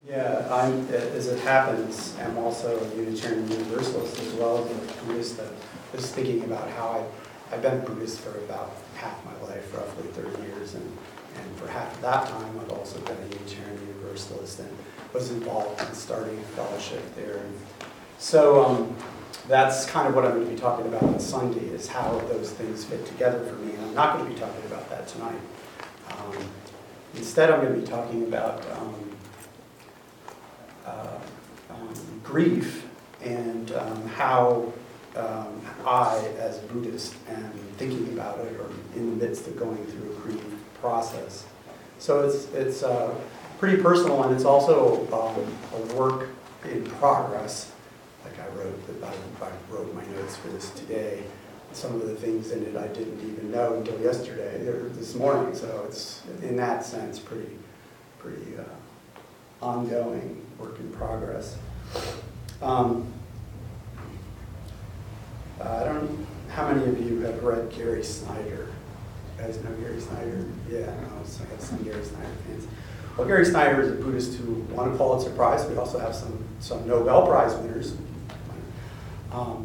Yeah, as it happens, I'm also a Unitarian Universalist as well as a Buddhist. I was thinking about how I've been a Buddhist for about half my life, roughly 30 years, and for half of that time I've also been a Unitarian Universalist and was involved in starting a fellowship there. And so that's kind of what I'm going to be talking about on Sunday, is how those things fit together for me. And I'm not going to be talking about that tonight. Instead, I'm going to be talking about grief and how I, as a Buddhist, am thinking about it or in the midst of going through a grief process. So it's pretty personal, and it's also a work in progress. Like I wrote my notes for this today. Some of the things in it I didn't even know until yesterday or this morning. So it's, in that sense, pretty ongoing work in progress. I don't know how many of you have read Gary Snyder. You guys know Gary Snyder? Yeah, no, so I have some Gary Snyder fans. Well, Gary Snyder is a Buddhist who won a Pulitzer Prize. We also have some Nobel Prize winners.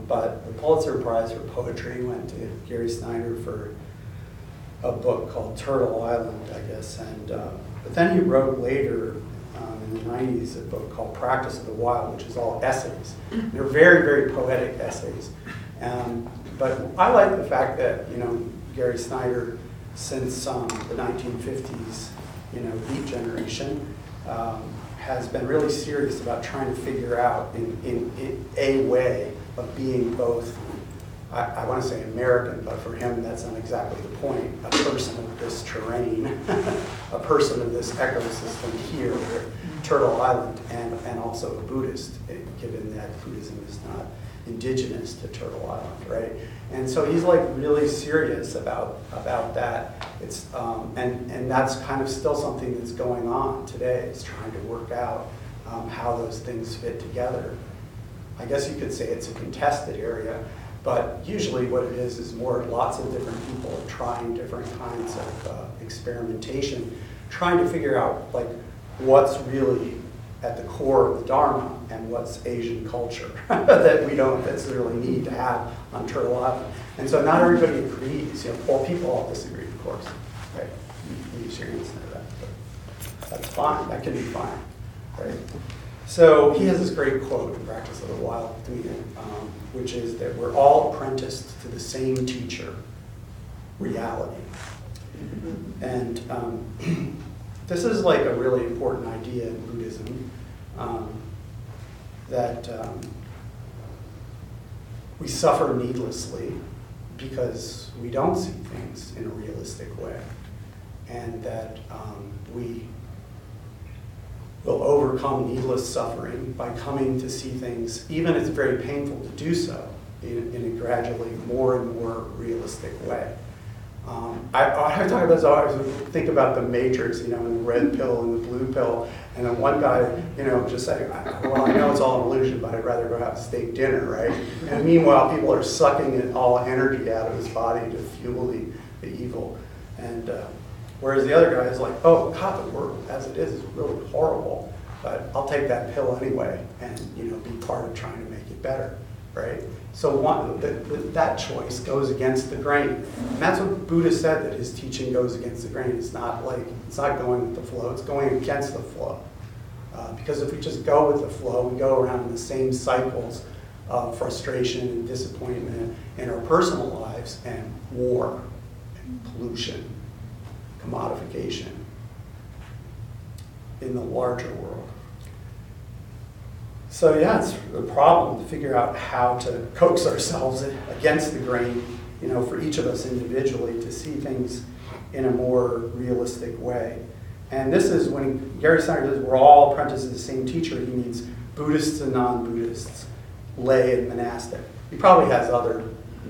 But the Pulitzer Prize for poetry went to Gary Snyder for a book called Turtle Island, I guess. And but then he wrote later, in the 90s, a book called Practice of the Wild, which is all essays. They're very, very poetic essays. But I like the fact that, Gary Snyder, since the 1950s, Beat Generation, has been really serious about trying to figure out in a way of being both, I want to say American, but for him that's not exactly the point, a person of this terrain, a person of this ecosystem here, Turtle Island, and also a Buddhist, given that Buddhism is not indigenous to Turtle Island, right? And so he's like really serious about that. It's and that's kind of still something that's going on today, is trying to work out how those things fit together. I guess you could say it's a contested area, but usually what it is more lots of different people are trying different kinds of experimentation, trying to figure out like what's really at the core of the Dharma and what's Asian culture that we don't necessarily need to have on Turtle Island. And so not everybody agrees. Well, people all disagree, of course. Right? You Syrians know that, but that's fine. That can be fine, right? So he has this great quote in Practice of the Wild, which is that we're all apprenticed to the same teacher, reality. And this is like a really important idea in Buddhism, that we suffer needlessly because we don't see things in a realistic way, and that we will overcome needless suffering by coming to see things, even if it's very painful to do so, in a gradually more and more realistic way. I talk about this, I always think about the Matrix, and the red pill and the blue pill, and then one guy, just saying, well, I know it's all an illusion, but I'd rather go have steak dinner, right? And meanwhile, people are sucking all energy out of his body to fuel the evil. And whereas the other guy is like, oh, God, the world as it is really horrible, but I'll take that pill anyway and, be part of trying to make it better, right? So that choice goes against the grain. And that's what Buddha said, that his teaching goes against the grain. It's not going with the flow, it's going against the flow. Because if we just go with the flow, we go around in the same cycles of frustration and disappointment in our personal lives, and war, and pollution, commodification in the larger world. So yeah, it's a problem to figure out how to coax ourselves against the grain, for each of us individually, to see things in a more realistic way. And this is when Gary Snyder says we're all apprentices of the same teacher. He means Buddhists and non-Buddhists, lay and monastic. He probably has other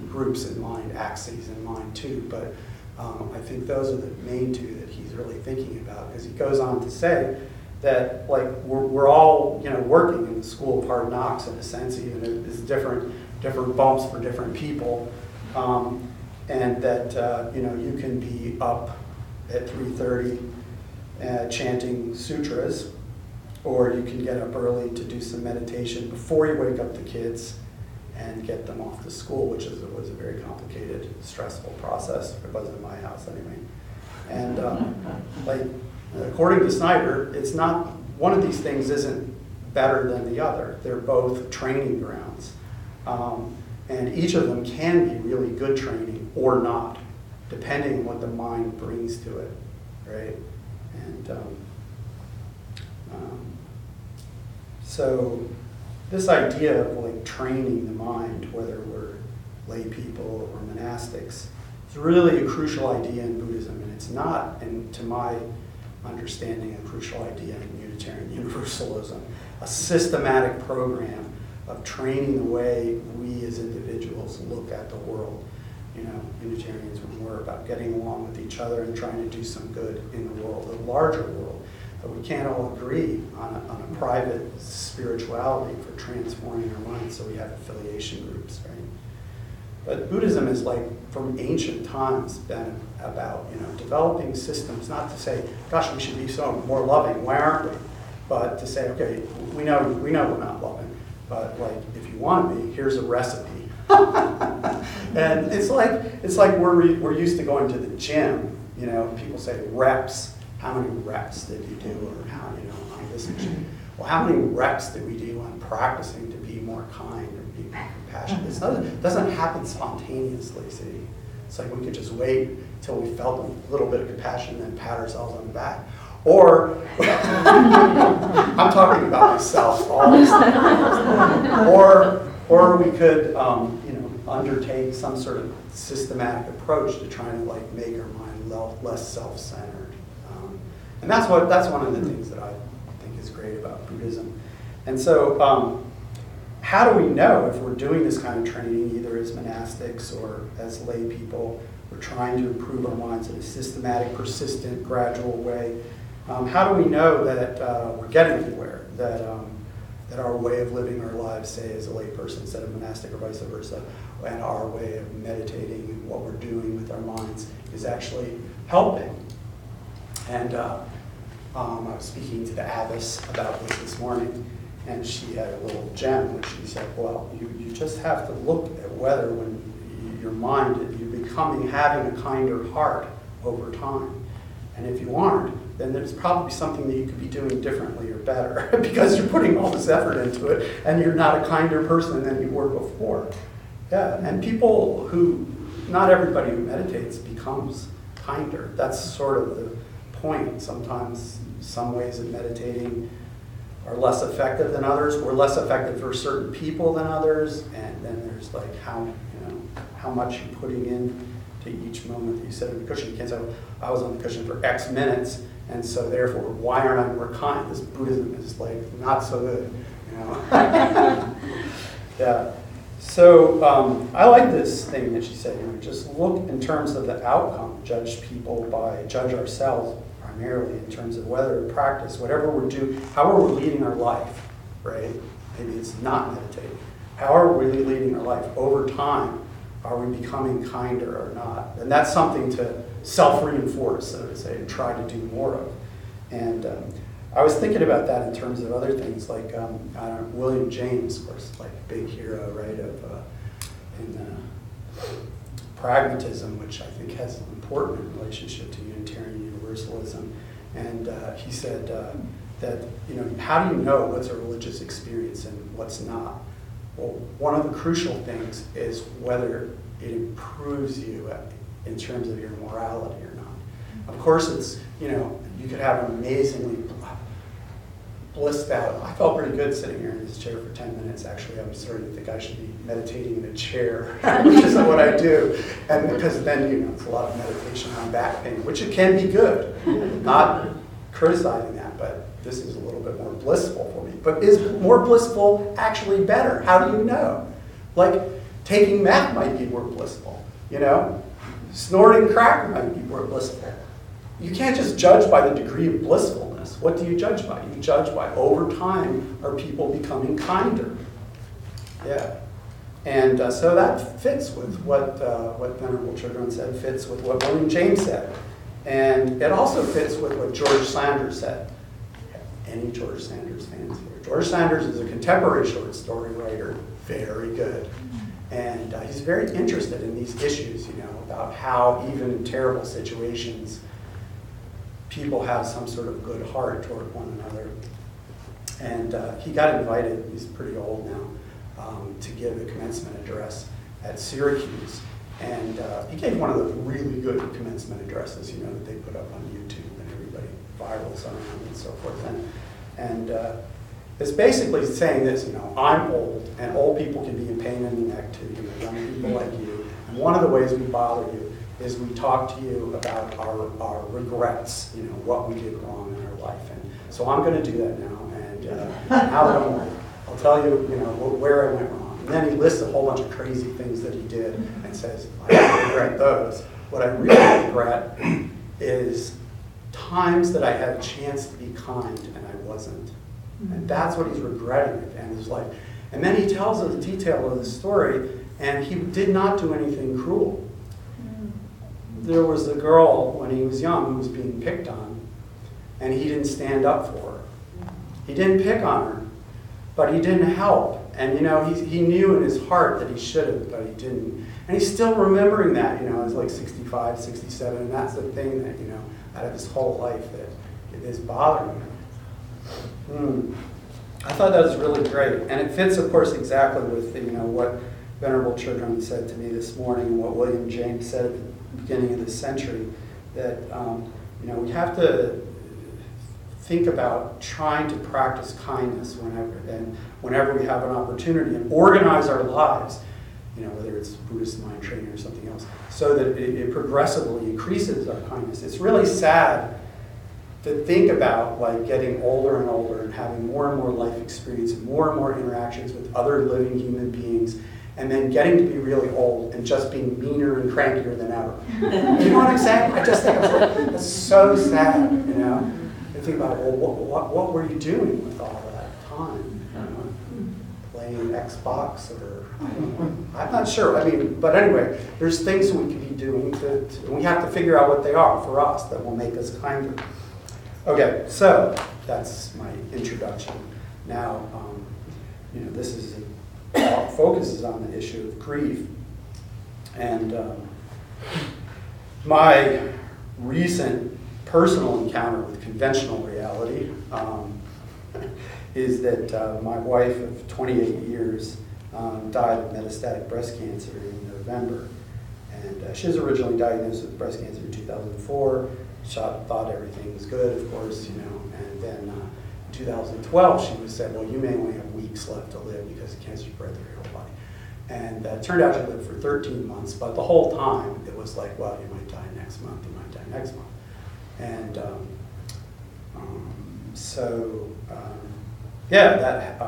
groups in mind, axes in mind too, but I think those are the main two that he's really thinking about, because he goes on to say that we're all working in the school of hard knocks, in a sense, even if it's different bumps for different people, and that you can be up at 3:30 chanting sutras, or you can get up early to do some meditation before you wake up the kids and get them off to school, which was a very complicated, stressful process. It wasn't in my house anyway. And like, according to Snyder, it's not, one of these things isn't better than the other. They're both training grounds. And each of them can be really good training or not, depending on what the mind brings to it, right? And so this idea of like training the mind, whether we're lay people or monastics, is really a crucial idea in Buddhism, and it's not, and to my understanding, a crucial idea in Unitarian Universalism, a systematic program of training the way we as individuals look at the world. You know, Unitarians were more about getting along with each other and trying to do some good in the world, the larger world. But we can't all agree on a private spirituality for transforming our minds, so we have affiliation groups, right? But Buddhism is like, from ancient times, been about, you know, developing systems, not to say, gosh, we should be so more loving, why aren't we? But to say, okay, we know we're not loving, but like, if you want to be, here's a recipe. And it's like we're used to going to the gym, you know, people say reps. How many reps did you do, or how, you know, on this machine? Well, how many reps did we do on practicing to be more kind or be more compassionate? It doesn't happen spontaneously, see? It's like we could just wait until we felt a little bit of compassion and then pat ourselves on the back. Or, I'm talking about myself all this time. Or we could, you know, undertake some sort of systematic approach to trying to like make our mind less self-centered. And that's one of the things that I think is great about Buddhism. And so, how do we know if we're doing this kind of training, either as monastics or as lay people? We're trying to improve our minds in a systematic, persistent, gradual way. How do we know that we're getting anywhere? That our way of living our lives, say as a lay person instead of monastic or vice versa, and our way of meditating and what we're doing with our minds is actually helping. And I was speaking to the abbess about this morning, and she had a little gem, which she said, well, you just have to look at whether when your mind, you're having a kinder heart over time. And if you aren't, then there's probably something that you could be doing differently or better because you're putting all this effort into it and you're not a kinder person than you were before. Yeah, and people not everybody who meditates becomes kinder. That's sort of the point. Sometimes some ways of meditating are less effective than others. We're less effective for certain people than others, and then there's like how much you're putting in to each moment that you sit on the cushion. You can't say, oh, I was on the cushion for X minutes, and so therefore, why aren't I more kind? This Buddhism is like not so good, you know. Yeah. So I like this thing that she said. You know, just look in terms of the outcome. Judge ourselves primarily in terms of whether we practice, whatever we're doing, how are we leading our life, right? Maybe it's not meditating. How are we leading our life over time? Are we becoming kinder or not? And that's something to self-reinforce, so to say, and try to do more of. And I was thinking about that in terms of other things, like William James, of course, like a big hero, right, in pragmatism, which I think has an important relationship to Unitarian Universalism. And he said that, you know, how do you know what's a religious experience and what's not? Well, one of the crucial things is whether it improves you in terms of your morality or not. Of course, it's, you know, you could have an amazingly blissed out. I felt pretty good sitting here in this chair for 10 minutes. Actually, I'm starting to think I should be meditating in a chair, which isn't what I do. And because then, you know, it's a lot of meditation on back pain, which it can be good. Not criticizing that, but this is a little bit more blissful for me. But is more blissful actually better? How do you know? Like, taking meth might be more blissful, you know? Snorting crack might be more blissful. You can't just judge by the degree of blissfulness. What do you judge by? You judge by, over time, are people becoming kinder? Yeah. And so that fits with what Venerable Children said, fits with what William James said. And it also fits with what George Sanders said. Any George Sanders fans here? George Sanders is a contemporary short story writer, very good. And he's very interested in these issues, about how even in terrible situations, people have some sort of good heart toward one another. And he got invited, he's pretty old now, to give a commencement address at Syracuse. And he gave one of the really good commencement addresses, that they put up on YouTube and everybody virals around and so forth. And it's basically saying this, I'm old, and old people can be a pain in the neck too, young people like you. And one of the ways we bother you is we talk to you about our regrets, what we did wrong in our life. And so I'm going to do that now. And now that I'm old, I'll tell you, where I went wrong. And then he lists a whole bunch of crazy things that he did and says, I don't regret those. What I really regret is times that I had a chance to be kind and I wasn't. And that's what he's regretting at the end of his life. And then he tells us the detail of the story, and he did not do anything cruel. There was a girl when he was young who was being picked on, and he didn't stand up for her. He didn't pick on her, but he didn't help. And he knew in his heart that he should have, but he didn't. And he's still remembering that, he's like 65, 67, and that's the thing that, out of his whole life that is bothering him. I thought that was really great. And it fits, of course, exactly with, what Venerable Children said to me this morning and what William James said at the beginning of this century, that, we have to think about trying to practice kindness whenever we have an opportunity and organize our lives, whether it's Buddhist mind training or something else, so that it progressively increases our kindness. It's really sad to think about getting older and older and having more and more life experience and more interactions with other living human beings, and then getting to be really old and just being meaner and crankier than ever. You know what I'm saying? I just think it's so sad, I think about, what were you doing with all that time? Playing Xbox or, I don't know. I'm not sure. But anyway, there's things that we could be doing and we have to figure out what they are for us that will make us kinder. Okay, so that's my introduction. Now, this is focuses on the issue of grief, and my recent personal encounter with conventional reality is that my wife of 28 years died of metastatic breast cancer in November, and she was originally diagnosed with breast cancer in 2004. Thought everything was good, of course, and then in 2012 she was said, well, you may only have weeks left to live because the cancer spread through your whole body. And it turned out she lived for 13 months, but the whole time it was like, well, you might die next month, you might die next month. And that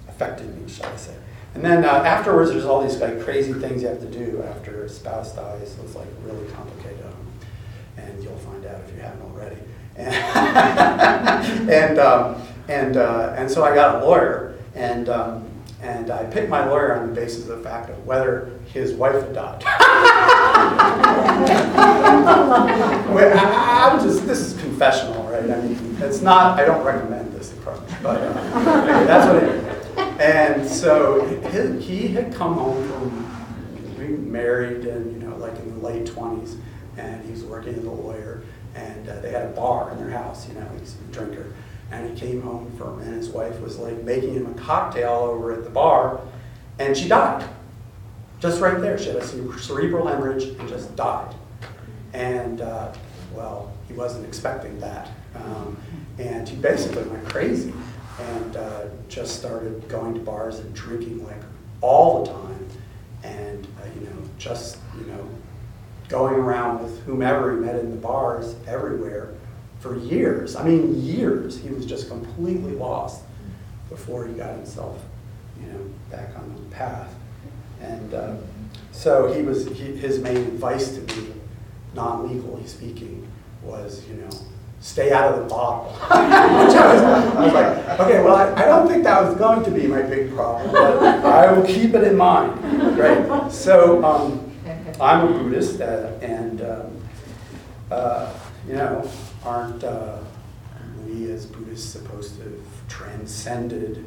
affected me, shall I say. And then afterwards, there's all these crazy things you have to do after a spouse dies. So it's really complicated. And you'll find out if you haven't already. And so I got a lawyer, and I picked my lawyer on the basis of the fact of whether his wife had died. This is confessional, right? It's not. I don't recommend this approach, but anyway, that's what it is. And so he had come home from being married and in the late 20s. And he was working as a lawyer, and they had a bar in their house, he's a drinker. And he came home and his wife was making him a cocktail over at the bar, and she died. Just right there. She had a cerebral hemorrhage and just died. And, he wasn't expecting that. And he basically went crazy and just started going to bars and drinking all the time. And, going around with whomever he met in the bars everywhere for years. Years. He was just completely lost before he got himself, back on the path. And so his main advice to me, non-legally speaking, was, stay out of the bottle. Which I was like, okay, well, I don't think that was going to be my big problem, but I will keep it in mind. Right? So, I'm a Buddhist, and aren't we as Buddhists supposed to have transcended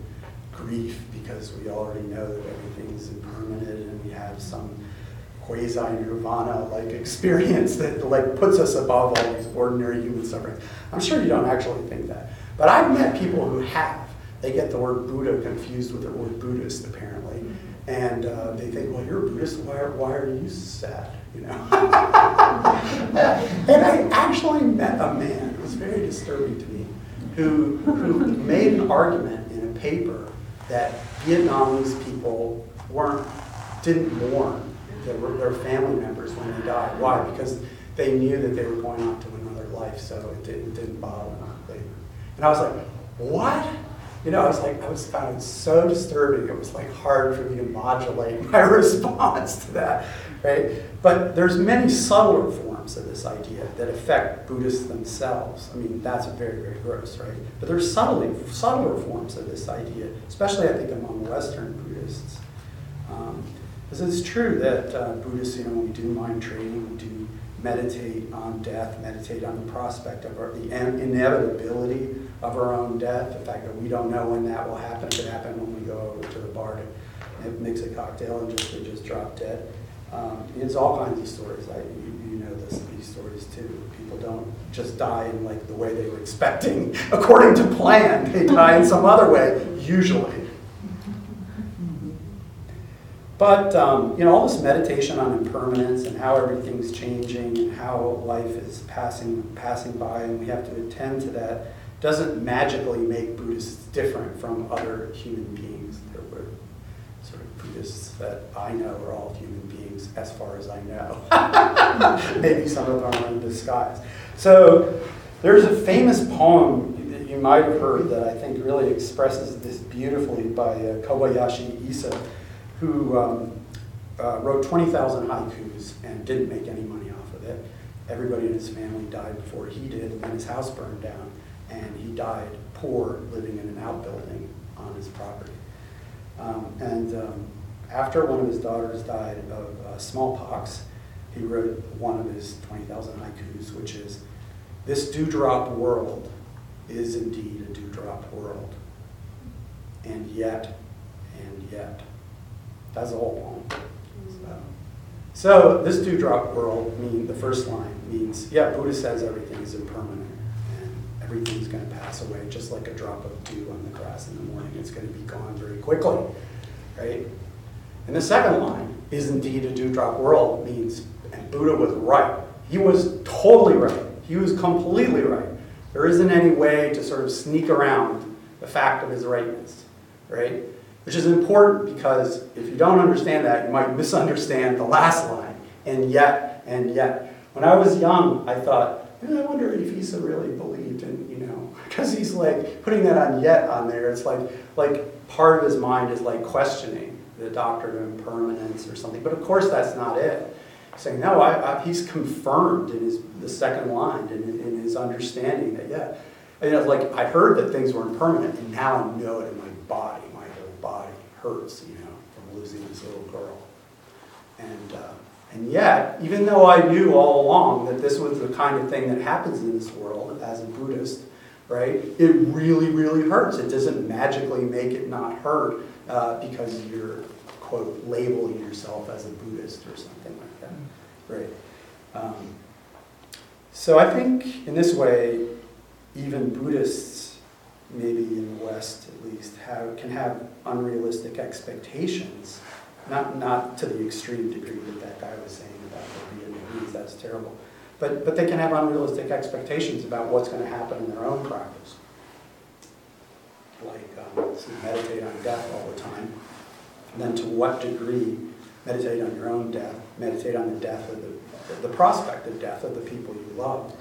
grief because we already know that everything is impermanent and we have some quasi-nirvana-like experience that like puts us above all these ordinary human suffering. I'm sure you don't actually think that. But I've met people who have. They get the word Buddha confused with the word Buddhist, apparently. And they think, well, you're a Buddhist, why are you sad? You know? And I actually met a man, it was very disturbing to me, who made an argument in a paper that Vietnamese people didn't mourn their family members when they died. Why? Because they knew that they were going on to another life, so it didn't bother them later. And I was like, what? You know, I was found it so disturbing. It was like hard for me to modulate my response to that, right? But there's many subtler forms of this idea that affect Buddhists themselves. I mean, that's very, very gross, right? But there's subtler forms of this idea, especially I think among Western Buddhists. Because it's true that Buddhists, you know, when we do mind training, we do meditate on death, meditate on the prospect of the inevitability of our own death, the fact that we don't know when that will happen. It could happen when we go over to the bar to mix a cocktail and just drop dead. It's all kinds of stories. You know these stories too. People don't just die in like the way they were expecting, according to plan. They die in some other way, usually. But you know, all this meditation on impermanence and how everything's changing and how life is passing by, and we have to attend to that, doesn't magically make Buddhists different from other human beings. There were sort of Buddhists that I know are all human beings, as far as I know. Maybe some of them are in disguise. So there's a famous poem that you might have heard that I think really expresses this beautifully by Kobayashi Issa, who wrote 20,000 haikus and didn't make any money off of it. Everybody in his family died before he did, and then his house burned down, and he died poor, living in an outbuilding on his property. After one of his daughters died of smallpox, he wrote one of his 20,000 haikus, which is, "This dewdrop world is indeed a dewdrop world, and yet. That's the whole poem. So this dewdrop world, the first line means, yeah, Buddha says everything is impermanent and everything's going to pass away, just like a drop of dew on the grass in the morning. It's going to be gone very quickly, right? And the second line is indeed a dewdrop world means, and Buddha was right. He was totally right. He was completely right. There isn't any way to sort of sneak around the fact of his rightness, right? Which is important because if you don't understand that, you might misunderstand the last line, and yet. When I was young, I thought, I wonder if Issa really believed in, you know, because he's like putting that on yet on there. It's like part of his mind is like questioning the doctrine of impermanence or something. But of course, that's not it. He's saying, no, he's confirmed in the second line, in his understanding that, yeah. You know, like I heard that things were impermanent, and now I know it in my body. Body hurts, you know, from losing this little girl. And yet, even though I knew all along that this was the kind of thing that happens in this world as a Buddhist, right, it really, really hurts. It doesn't magically make it not hurt because you're, quote, labeling yourself as a Buddhist or something like that, right? So I think in this way, even Buddhists, maybe in the West at least, can have unrealistic expectations, not to the extreme degree that guy was saying about the Vietnamese, that's terrible, but they can have unrealistic expectations about what's going to happen in their own practice. Like meditate on death all the time, and then to what degree meditate on your own death, meditate on the death of the prospect of death of the people you love,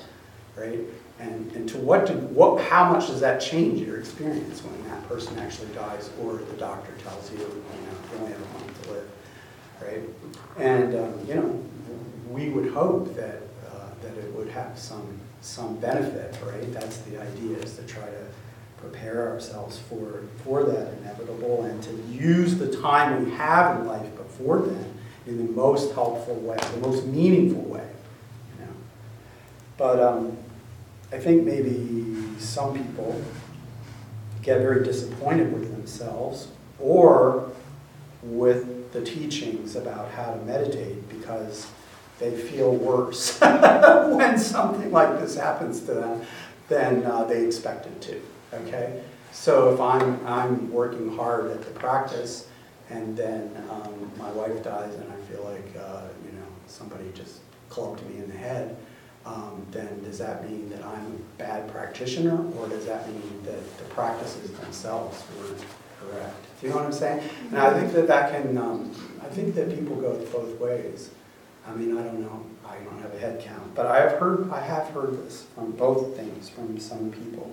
right? And to how much does that change your experience when that person actually dies, or the doctor tells you, you only have a month to live, right? And you know, we would hope that it would have some benefit, right? That's the idea, is to try to prepare ourselves for that inevitable, and to use the time we have in life before then in the most helpful way, the most meaningful way, you know. But I think maybe some people get very disappointed with themselves or with the teachings about how to meditate because they feel worse when something like this happens to them than they expected to, okay? So if I'm working hard at the practice and then my wife dies and I feel like, somebody just clubbed me in the head, then does that mean that I'm a bad practitioner, or does that mean that the practices themselves weren't correct? Do you know what I'm saying? And I think that can, I think that people go both ways. I mean, I don't know, I don't have a head count, but I have heard this from both things from some people.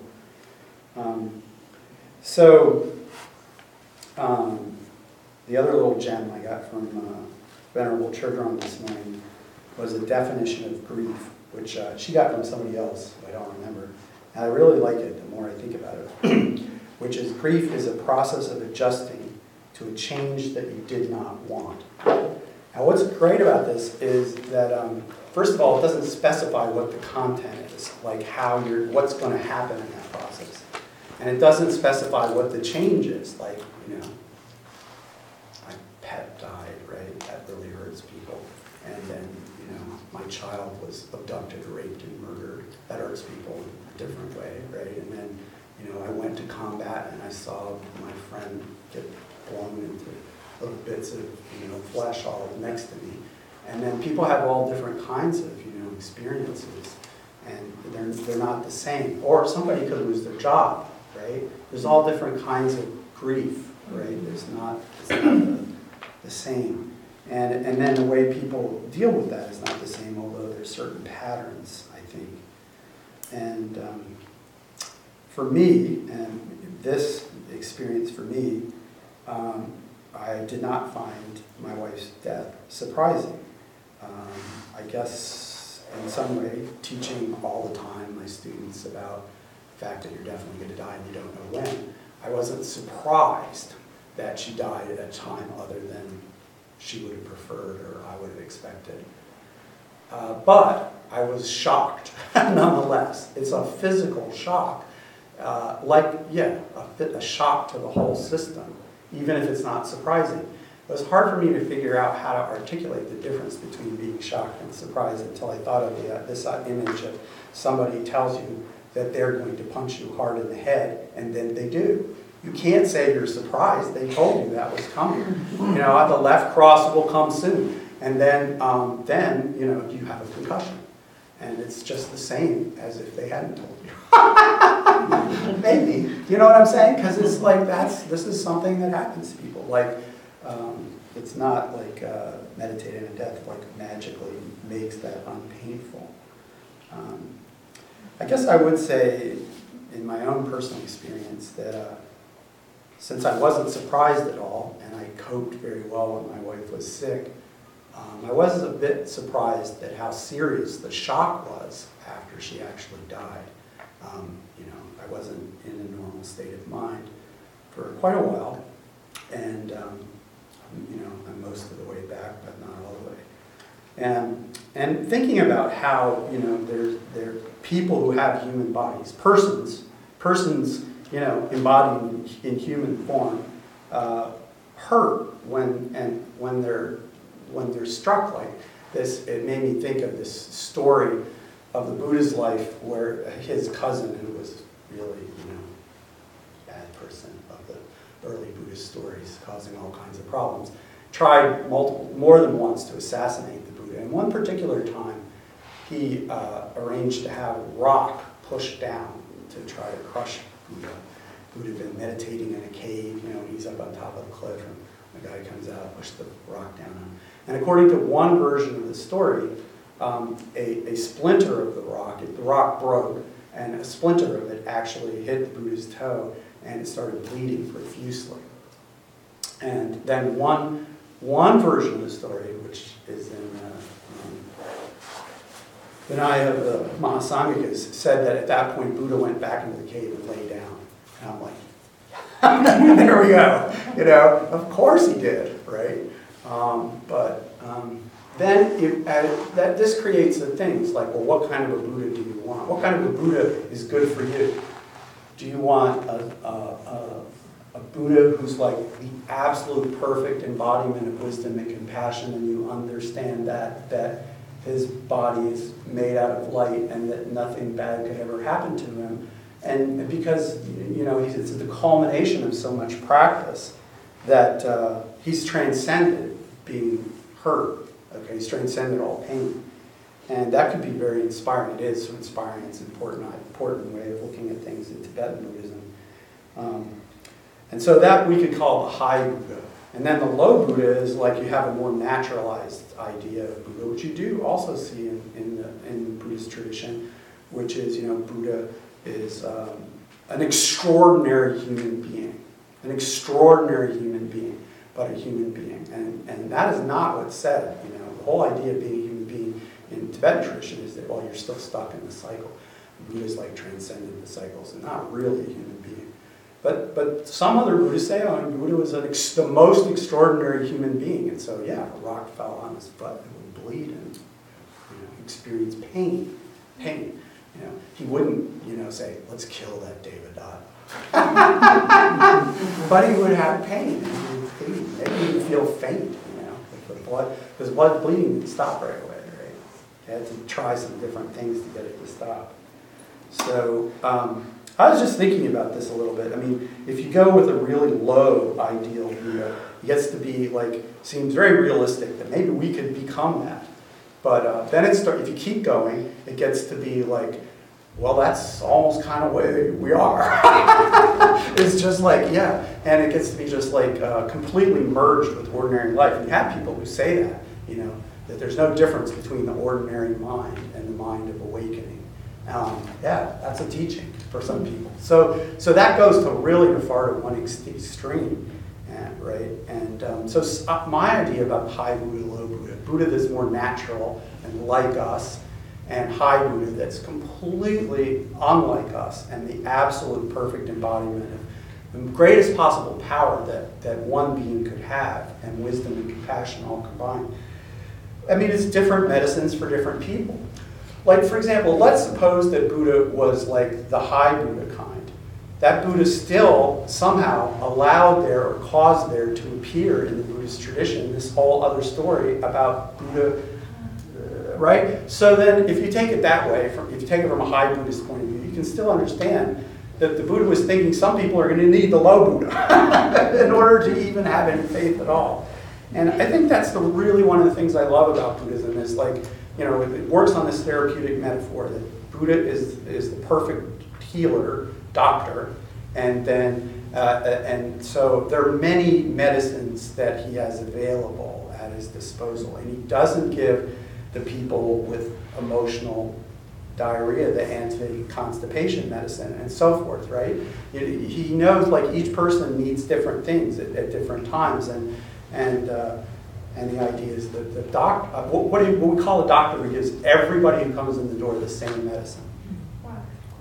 The other little gem I got from Venerable Chodron this morning was a definition of grief, which she got from somebody else, I don't remember. And I really like it the more I think about it, which is grief is a process of adjusting to a change that you did not want. Now what's great about this is that, first of all, it doesn't specify what the content is, like what's going to happen in that process. And it doesn't specify what the change is, like, my pet died, right? That really hurts people. And then, my child was abducted, raped, and murdered. That hurts people in a different way, right? And then, I went to combat and I saw my friend get blown into little bits of, flesh all next to me. And then people have all different kinds of, experiences, and they're not the same. Or somebody could lose their job, right? There's all different kinds of grief, right? It's not the same. And then the way people deal with that is not the same, although there's certain patterns, I think. And for me, and this experience for me, I did not find my wife's death surprising. I guess in some way, teaching all the time my students about the fact that you're definitely going to die and you don't know when, I wasn't surprised that she died at a time other than she would have preferred or I would have expected. But I was shocked, nonetheless. It's a physical shock, a shock to the whole system, even if it's not surprising. It was hard for me to figure out how to articulate the difference between being shocked and surprised until I thought of this image of somebody tells you that they're going to punch you hard in the head, and then they do. You can't say you're surprised. They told you that was coming. The left cross will come soon. And then you have a concussion. And it's just the same as if they hadn't told you. Maybe. You know what I'm saying? Because it's like this is something that happens to people. Like, it's not like meditating on death magically makes that unpainful. I guess I would say, in my own personal experience, that since I wasn't surprised at all, and I coped very well when my wife was sick, I was a bit surprised at how serious the shock was after she actually died. I wasn't in a normal state of mind for quite a while, and I'm most of the way back, but not all the way. And thinking about how there are people who have human bodies, persons embodied in human form, hurt when they're struck like this. It made me think of this story of the Buddha's life where his cousin, who was really bad person of the early Buddhist stories, causing all kinds of problems, tried more than once to assassinate the Buddha. And one particular time, he arranged to have a rock pushed down to try to crush Buddha. Buddha had been meditating in a cave, he's up on top of a cliff, and the guy comes out, pushes the rock down on him. And according to one version of the story, a splinter of the rock broke, and a splinter of it actually hit the Buddha's toe, and it started bleeding profusely. And then one version of the story, which is in Vinaya of the Mahasamgikas, said that at that point Buddha went back into the cave and lay down. And I'm like, there we go. Of course he did, right? then this creates the things like, well, what kind of a Buddha do you want? What kind of a Buddha is good for you? Do you want a Buddha who's like the absolute perfect embodiment of wisdom and compassion, and you understand that his body is made out of light and that nothing bad could ever happen to him? And because, it's the culmination of so much practice that he's transcended being hurt. Okay, he's transcended all pain. And that could be very inspiring. It is inspiring. It's an important way of looking at things in Tibetan Buddhism. And so that we could call the high Buddha. And then the low Buddha is like you have a more naturalized idea of Buddha, which you do also see in the Buddhist tradition, which is, Buddha is an extraordinary human being. An extraordinary human being, but a human being. And that is not what's said. The whole idea of being a human being in Tibetan tradition is that, well, you're still stuck in the cycle. Buddha's like transcended the cycles and not really a human being. But some other Buddhists say, Buddha was the most extraordinary human being. And so, yeah, a rock fell on his foot and would bleed and experience pain. He wouldn't, say, let's kill that Devadatta. But he would have pain and he would bleed. Maybe he would feel faint, because blood bleeding didn't stop right away, right? You had to try some different things to get it to stop. So I was just thinking about this a little bit. I mean, if you go with a really low ideal Buddha, it gets to be seems very realistic that maybe we could become that. But then if you keep going, it gets to be like, well, that's almost kind of way we are. It's just and it gets to be just completely merged with ordinary life. And you have people who say that, that there's no difference between the ordinary mind and the mind of awakening. That's a teaching for some people. So that goes to really far to one extreme, right? And so my idea about high Buddha, low Buddha, Buddha that's more natural and like us, and high Buddha that's completely unlike us and the absolute perfect embodiment of the greatest possible power that one being could have, and wisdom and compassion all combined. I mean, it's different medicines for different people. Like, for example, let's suppose that Buddha was like the high Buddha kind. That Buddha still somehow allowed there or caused there to appear in the Buddhist tradition this whole other story about Buddha, right? So then if you take it that way, if you take it from a high Buddhist point of view, you can still understand that the Buddha was thinking some people are going to need the low Buddha in order to even have any faith at all. And I think that's really one of the things I love about Buddhism is it works on this therapeutic metaphor that Buddha is the perfect healer, doctor, and then and so there are many medicines that he has available at his disposal, and he doesn't give the people with emotional diarrhea the anti-constipation medicine and so forth, right? He knows each person needs different things at different times, and the idea is that the doctor, what we call a doctor, who gives everybody who comes in the door the same medicine.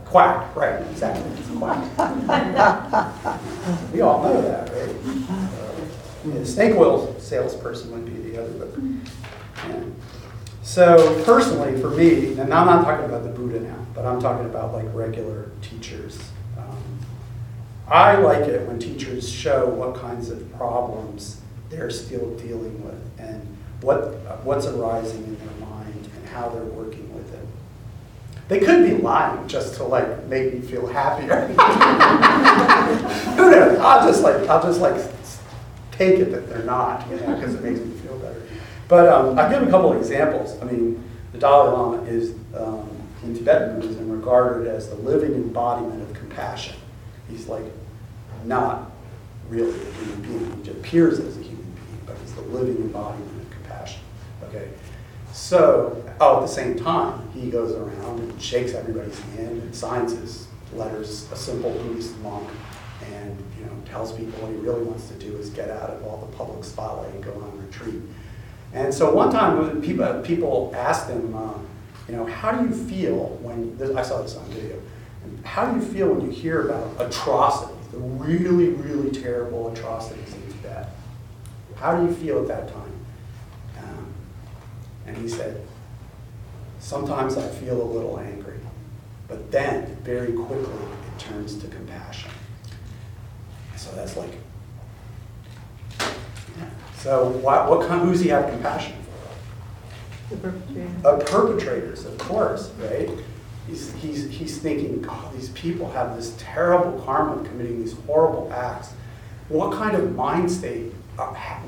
Quack, right, exactly, it's a quack. We all know that, right? The snake oil salesperson would be the other, but yeah. So personally, for me, and I'm not talking about the Buddha now, but I'm talking about regular teachers. I like it when teachers show what kinds of problems they're still dealing with and what's arising in their mind and how they're working with it. They could be lying just to make me feel happier. Who knows? I'll just take it that they're not, because it makes me feel better. But I'll give a couple of examples. I mean, the Dalai Lama is in Tibetan Buddhism regarded as the living embodiment of compassion. He's not really a human being. He appears as a human being, but he's the living embodiment of compassion. Okay. So, at the same time, he goes around and shakes everybody's hand and signs his letters, a simple Buddhist monk, and tells people what he really wants to do is get out of all the public spotlight and go on retreat. And so one time, when people asked him, how do you feel when I saw this on video? How do you feel when you hear about atrocities, the really, really terrible atrocities in Tibet? How do you feel at that time? And he said, sometimes I feel a little angry, but then very quickly it turns to compassion. So that's like, yeah. So who's he have compassion for? The perpetrators. Perpetrators, of course, right? He's thinking, God, these people have this terrible karma of committing these horrible acts. What kind of mind state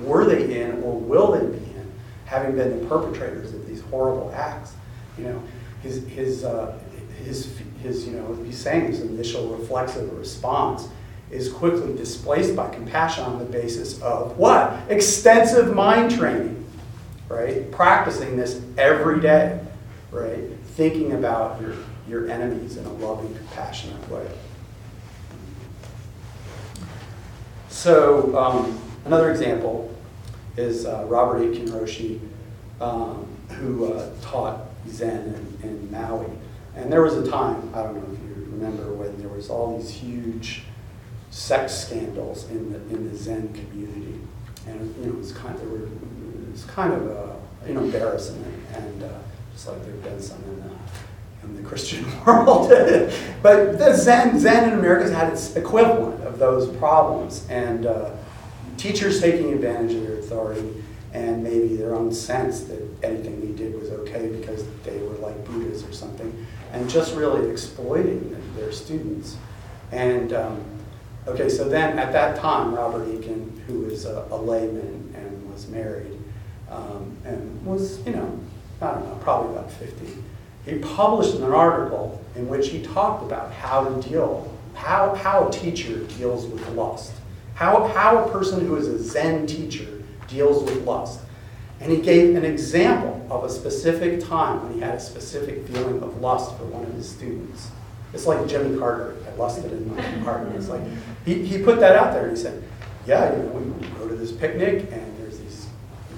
were they in, or will they be in, having been the perpetrators of these horrible acts? You know, his you know, he's saying his initial reflexive response is quickly displaced by compassion on the basis of what? Extensive mind training, right? Practicing this every day, right? Thinking about your enemies in a loving, compassionate way. So another example is Robert Aitken Roshi, who taught Zen in Maui. And there was a time, I don't know if you remember, when there was all these huge sex scandals in the Zen community, and you know, it was kind of embarrassing, and just like there have been some in the Christian world. But the Zen in America has had its equivalent of those problems, and teachers taking advantage of their authority and maybe their own sense that anything they did was okay because they were like Buddhas or something, and just really exploiting their students. And okay, so then at that time, Robert Aitken, who was a layman and was married, and was, you know, I don't know, probably about 50, he published an article in which he talked about how a teacher deals with lust, how a person who is a Zen teacher deals with lust. And he gave an example of a specific time when he had a specific feeling of lust for one of his students. It's like Jimmy Carter, I lusted in my heart. It's like, he put that out there and he said, yeah, you know, we go to this picnic and there's these,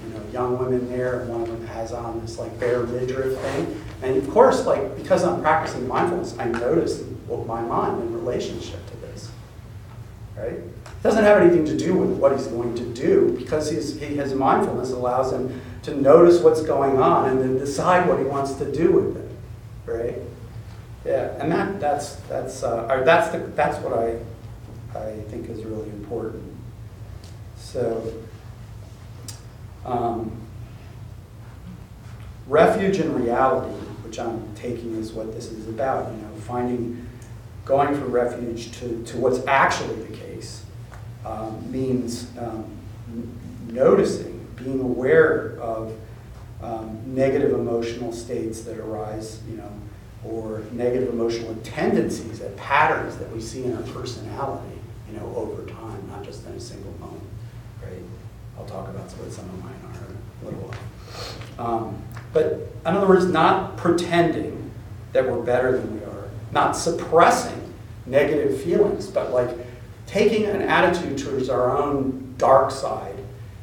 you know, young women there, and one of them has on this like bare midriff thing. And of course, like, because I'm practicing mindfulness, I notice my mind in relationship to this, right? It doesn't have anything to do with what he's going to do, because his mindfulness allows him to notice what's going on and then decide what he wants to do with it, right? Yeah, and that's what I think is really important. So, refuge in reality, which I'm taking is what this is about. You know, going for refuge to what's actually the case means noticing, being aware of negative emotional states that arise, you know, or negative emotional tendencies and patterns that we see in our personality, you know, over time, not just in a single moment, right? I'll talk about what some of mine are in a little while. But in other words, not pretending that we're better than we are, not suppressing negative feelings, but like taking an attitude towards our own dark side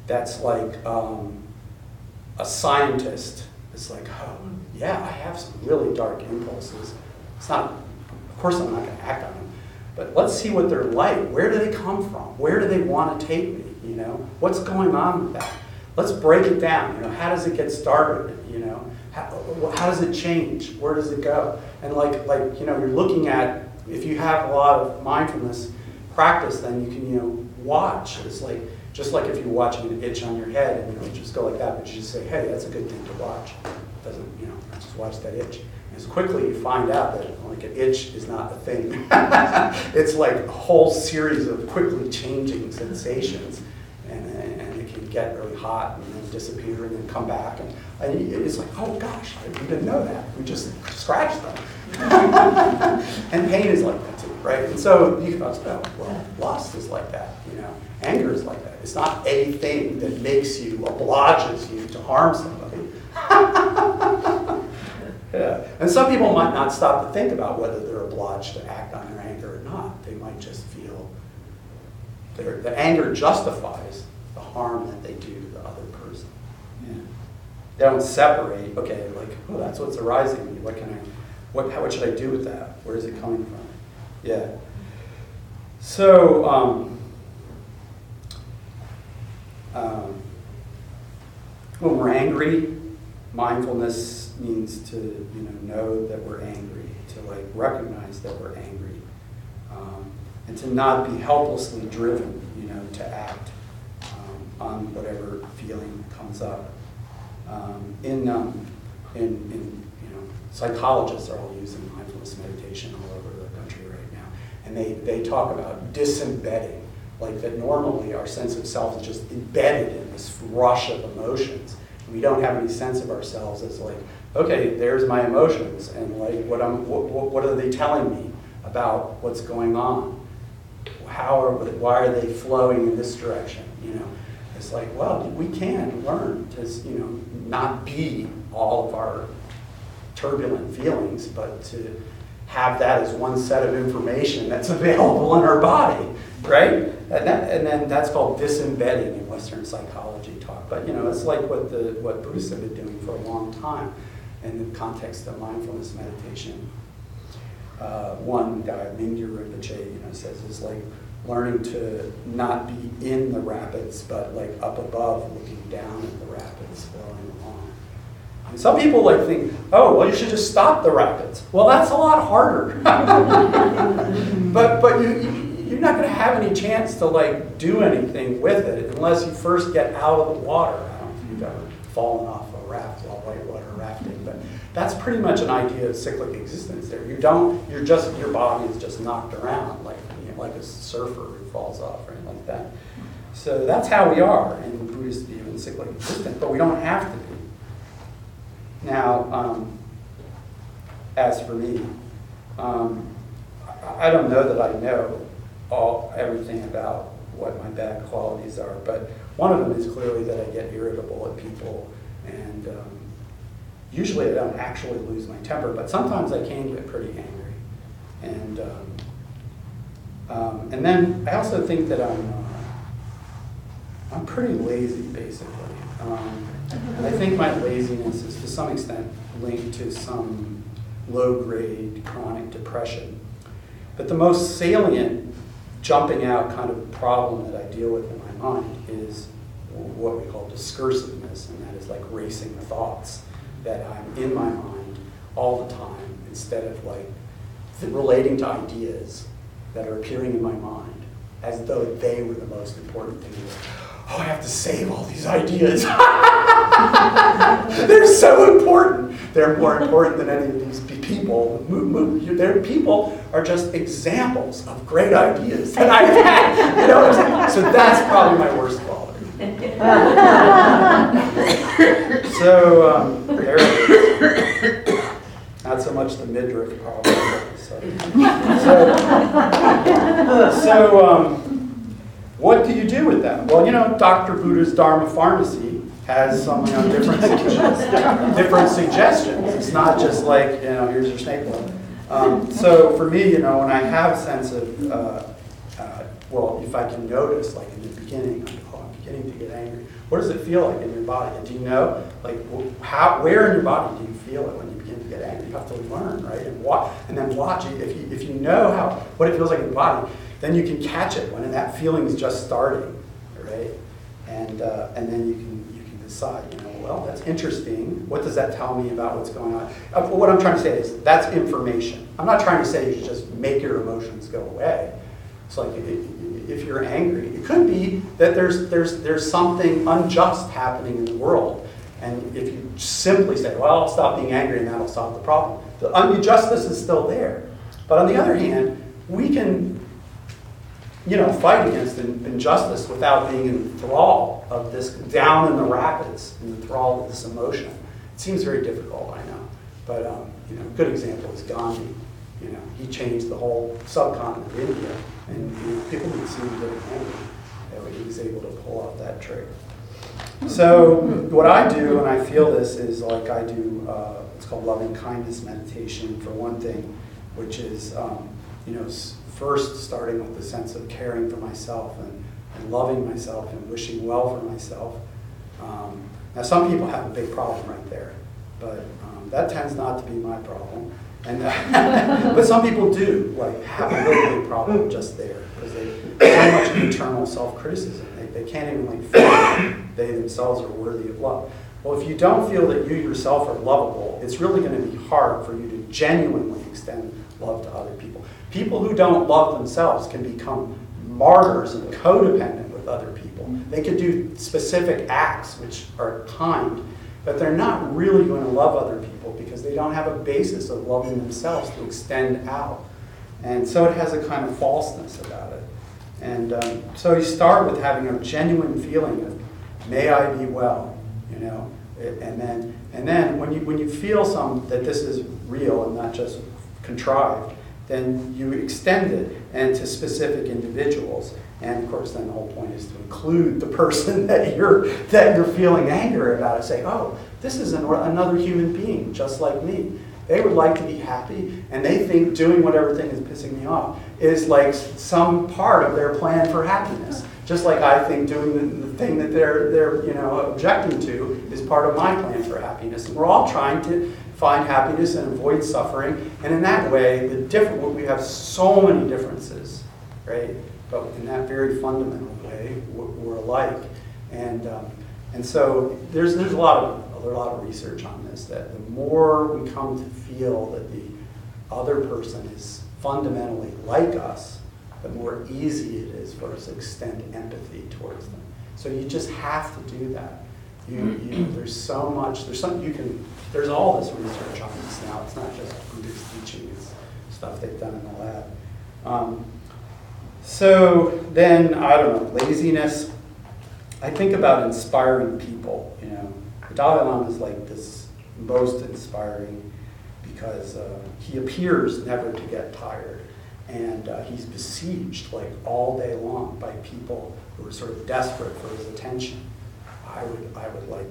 that's like a scientist. It's like, oh, yeah, I have some really dark impulses. It's not, of course I'm not going to act on them, but let's see what they're like. Where do they come from? Where do they want to take me? You know, what's going on with that? Let's break it down. You know, how does it get started? You know, how does it change? Where does it go? And like you know, you're looking at, if you have a lot of mindfulness practice, then you can, you know, watch. It's like, just like if you're watching an itch on your head, and you know, just go like that, but you just say, hey, that's a good thing to watch. It doesn't, you know, just watch that itch. And as quickly you find out that like an itch is not a thing. It's like a whole series of quickly changing sensations, and it can get really hot and then disappear and then come back, and it's like, oh gosh, we didn't know that. We just scratched them. And pain is like that too, right? And so you can go, well, lust is like that, you know, anger is like that. It's not a thing that makes you, obliges you to harm somebody. Yeah. And some people might not stop to think about whether they're obliged to act on their anger or not. They might just feel the anger justifies the harm that they do to the other person. Yeah. They don't separate, okay, like, oh, that's what's arising in me. What should I do with that? Where is it coming from? Yeah. So, when we're angry, mindfulness means to know that we're angry, to like recognize that we're angry, and to not be helplessly driven, to act on whatever feeling comes up. Psychologists are all using mindfulness meditation all over the country right now, and they talk about disembedding, like that normally our sense of self is just embedded in this rush of emotions. We don't have any sense of ourselves as like, okay, there's my emotions, and like what are they telling me about what's going on? Why are they flowing in this direction? It's like, well, we can learn to not be all of our turbulent feelings, but to have that as one set of information that's available in our body, right? And then that's called disembedding in Western psychology talk. But it's like what Buddhists have been doing for a long time in the context of mindfulness meditation. One guy, Rinpoche, says it's like learning to not be in the rapids, but like up above, looking down at the rapids flowing along. And some people like think, oh, well, you should just stop the rapids. Well, that's a lot harder. but you're not going to have any chance to like do anything with it unless you first get out of the water. I don't know if you've ever fallen off a raft while whitewater rafting, but that's pretty much an idea of cyclic existence there. Your body is just knocked around like a surfer who falls off, right, like that. So that's how we are in Buddhist view in cyclic existence, but we don't have to be. Now, as for me, I don't know that I know everything about what my bad qualities are, but one of them is clearly that I get irritable at people, and usually I don't actually lose my temper, but sometimes I can get pretty angry. And then I also think that I'm pretty lazy, basically. And I think my laziness is to some extent linked to some low-grade chronic depression. But the most salient jumping out kind of problem that I deal with in my mind is what we call discursiveness, and that is like racing thoughts, that I'm in my mind all the time instead of like relating to ideas that are appearing in my mind as though they were the most important thing. Oh, I have to save all these ideas. They're so important. They're more important than any of these people. Their people are just examples of great ideas that I've had. So that's probably my worst quality. So there it is. Not so much the midriff problem. So what do you do with that? Well, Dr. Buddha's Dharma Pharmacy has some different suggestions. It's not just like, here's your snake oil. So for me, when I have a sense of, if I can notice, like in the beginning, I'm beginning to get angry. What does it feel like in your body? And do you know, like, where in your body do you feel it when you begin to get angry? You have to learn, right? And then watch it. If you know what it feels like in your body, then you can catch it when that feeling is just starting, right? And then you can decide, well, that's interesting. What does that tell me about what's going on? What I'm trying to say is that's information. I'm not trying to say you should just make your emotions go away. It's like if you're angry, it could be that there's something unjust happening in the world, and if you simply say, well, I'll stop being angry and that'll solve the problem, the injustice is still there. But on the other hand, we can fight against injustice without being in thrall of this, down in the rapids, in the thrall of this emotion. It seems very difficult, I know. But a good example is Gandhi. He changed the whole subcontinent of India, and people didn't see him getting angry. He was able to pull off that trick. So what I do when I feel this is like I do, it's called loving kindness meditation for one thing, which is, first starting with the sense of caring for myself and loving myself and wishing well for myself. Now some people have a big problem right there, but that tends not to be my problem. And but some people do have a really big problem just there because they have so much internal self-criticism. They can't even feel they themselves are worthy of love. Well, if you don't feel that you yourself are lovable, it's really going to be hard for you to genuinely extend love to other people. People who don't love themselves can become martyrs and codependent with other people. They could do specific acts which are kind, but they're not really going to love other people because they don't have a basis of loving themselves to extend out. And so it has a kind of falseness about it. And so you start with having a genuine feeling of, may I be well, you know, and then when you feel that this is real and not just contrived, then you extend it and to specific individuals. And of course, then the whole point is to include the person that you're feeling anger about and say, oh, this is another human being just like me. They would like to be happy, and they think doing whatever thing is pissing me off is like some part of their plan for happiness. Just like I think doing the thing that they're objecting to is part of my plan for happiness. And we're all trying to find happiness and avoid suffering. And in that way, we have so many differences, right? But in that very fundamental way, we're alike. And so there's a lot of research on this, that the more we come to feel that the other person is fundamentally like us, the more easy it is for us to extend empathy towards them. So you just have to do that. There's so much. There's all this research on this now. It's not just Buddhist teaching. It's stuff they've done in the lab. So then, I don't know, laziness. I think about inspiring people. You know, the Dalai Lama is like this most inspiring because he appears never to get tired, and he's besieged like all day long by people who are sort of desperate for his attention. I would like,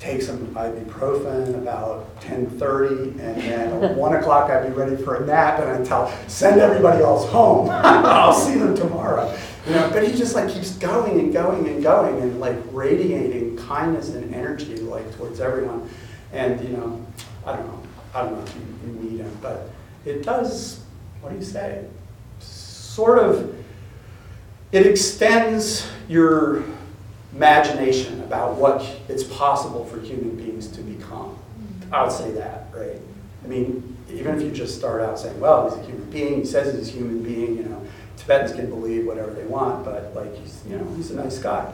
take some ibuprofen about 10:30, and then at 1 o'clock I'd be ready for a nap, and I'd send everybody else home. I'll see them tomorrow. But he just like keeps going and going and going, and like radiating kindness and energy like towards everyone. And I don't know if you meet him, but it does. What do you say? Sort of, it extends your imagination about what it's possible for human beings to become. I would say that, right? I mean, even if you just start out saying, well, he's a human being, he says he's a human being, Tibetans can believe whatever they want, but like he's a nice guy.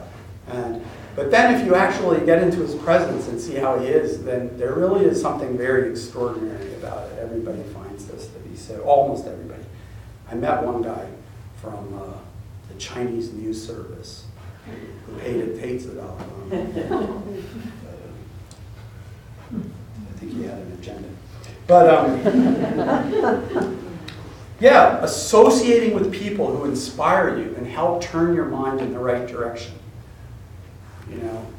But then if you actually get into his presence and see how he is, then there really is something very extraordinary about it. Everybody finds this to be so, almost everybody. I met one guy from the Chinese news service who hates the Dalai Lama. I think he had an agenda. But yeah, associating with people who inspire you and help turn your mind in the right direction.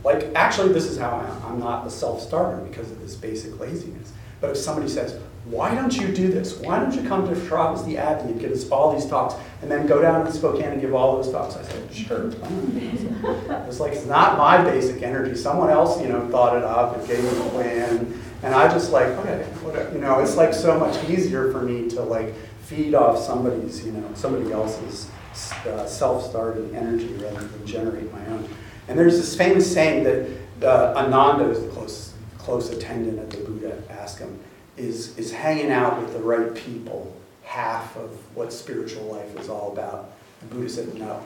Like actually this is how I'm not a self-starter because of this basic laziness. But if somebody says, why don't you do this? Why don't you come to Sravasti Abbey and give us all these talks and then go down to Spokane and give all those talks? I said, sure. It's like, it's not my basic energy. Someone else, thought it up and gave me a plan. And I just like, okay, whatever. It's like so much easier for me to like feed off somebody else's self-starting energy rather than generate my own. And there's this famous saying that Ananda, who's the close attendant at the Buddha, asked him, is hanging out with the right people half of what spiritual life is all about? The Buddha said, no,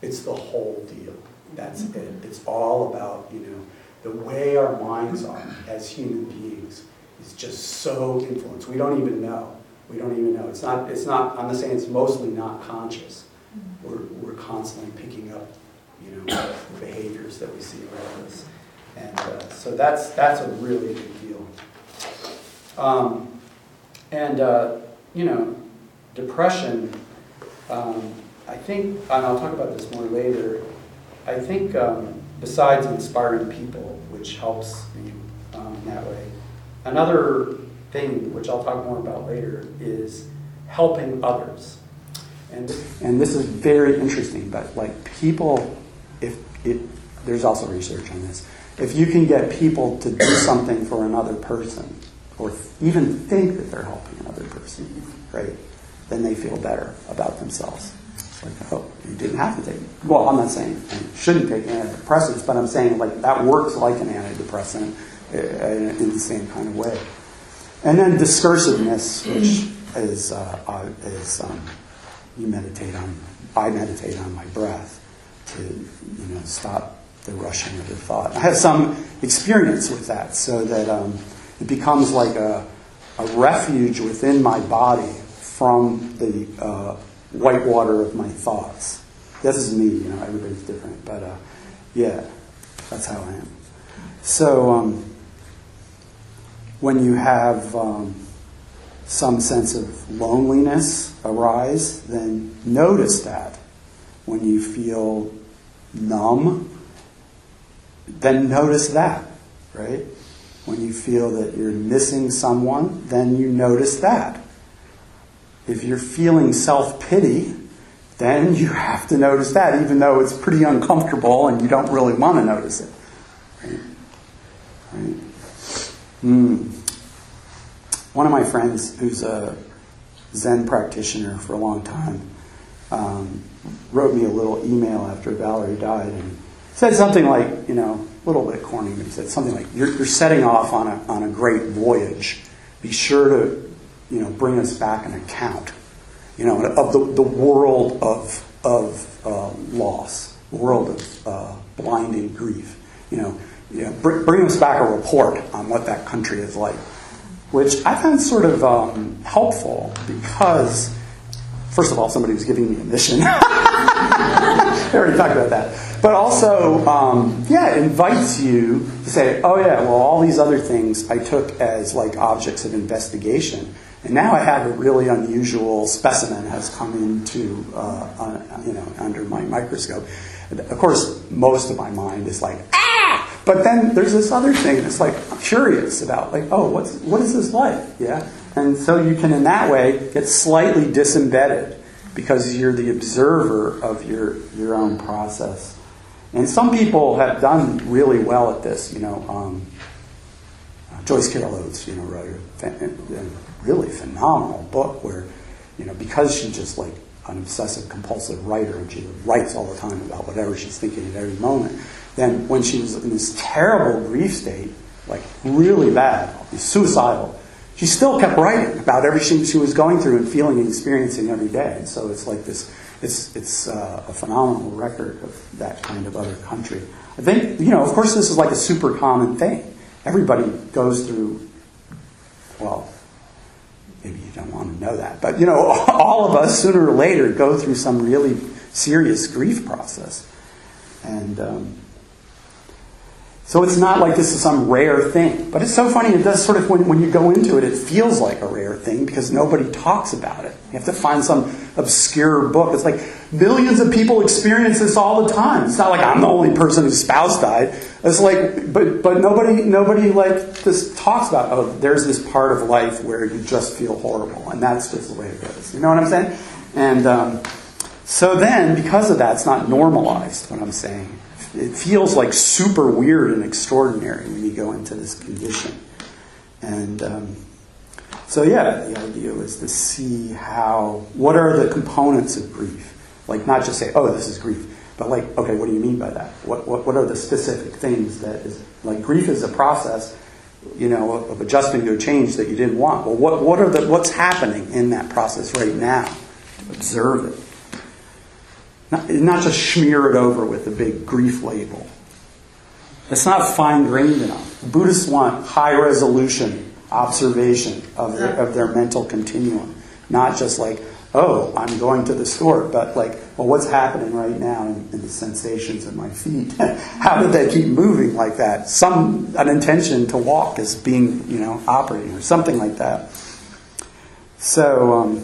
it's the whole deal. That's it. It's all about, the way our minds are as human beings is just so influenced. We don't even know. It's not, I'm not saying it's mostly not conscious. We're constantly picking up, the behaviors that we see around us. And so that's a really big deal. Depression, I think, and I'll talk about this more later, I think besides inspiring people, which helps me that way, another thing, which I'll talk more about later, is helping others. And this is very interesting, but like people, there's also research on this. If you can get people to do something for another person, or even think that they're helping another person, right, then they feel better about themselves. It's like, oh, you didn't have to take it. Well, I'm not saying you shouldn't take antidepressants, but I'm saying like that works like an antidepressant in the same kind of way. And then discursiveness, which is you meditate on. I meditate on my breath to stop the rushing of the thought. I have some experience with that, so that it becomes like a refuge within my body from the white water of my thoughts. This is me, everybody's different, but yeah, that's how I am. So when you have some sense of loneliness arise, then notice that. When you feel numb, then notice that, right? When you feel that you're missing someone, then you notice that. If you're feeling self-pity, then you have to notice that, even though it's pretty uncomfortable and you don't really want to notice it. Right? One of my friends, who's a Zen practitioner for a long time, wrote me a little email after Valerie died and said something like, a little bit corny, but he said something like, "You're setting off on a great voyage. Be sure to, bring us back an account, of the world of loss, world of blinding grief. Bring us back a report on what that country is like," which I found sort of helpful because, first of all, somebody was giving me a mission. I already talked about that. But also, it invites you to say, oh yeah, well, all these other things I took as like objects of investigation. And now I have a really unusual specimen has come into, under my microscope. Of course, most of my mind is like, ah! But then there's this other thing that's like, I'm curious about, like, oh, what is this like? Yeah? And so you can, in that way, get slightly disembedded because you're the observer of your own process. And some people have done really well at this. Joyce Carol Oates, wrote a really phenomenal book where, because she's just like an obsessive compulsive writer and she writes all the time about whatever she's thinking at every moment, then when she was in this terrible grief state, like really bad, suicidal, she still kept writing about everything she was going through and feeling and experiencing every day. And so it's like this, it's a phenomenal record of that kind of other country. I think, of course this is like a super common thing. Everybody goes through, well, maybe you don't want to know that, but all of us sooner or later go through some really serious grief process. And so it's not like this is some rare thing. But it's so funny, it does sort of, when you go into it, it feels like a rare thing because nobody talks about it. You have to find some obscure book. It's like millions of people experience this all the time. It's not like I'm the only person whose spouse died. It's like, but nobody like just talks about, oh, there's this part of life where you just feel horrible. And that's just the way it goes. You know what I'm saying? And so then, because of that, it's not normalized, what I'm saying. It feels like super weird and extraordinary when you go into this condition. And the idea was to see what are the components of grief? Like not just say, oh, this is grief, but like, okay, what do you mean by that? What are the specific things that is, like grief is a process, of adjusting to a change that you didn't want. Well, what's happening in that process right now? Observe it. Not just smear it over with a big grief label. It's not fine-grained enough. Buddhists want high-resolution observation of their mental continuum. Not just like, oh, I'm going to the store, but like, well, what's happening right now in the sensations of my feet? How did they keep moving like that? An intention to walk is being, operating or something like that. So,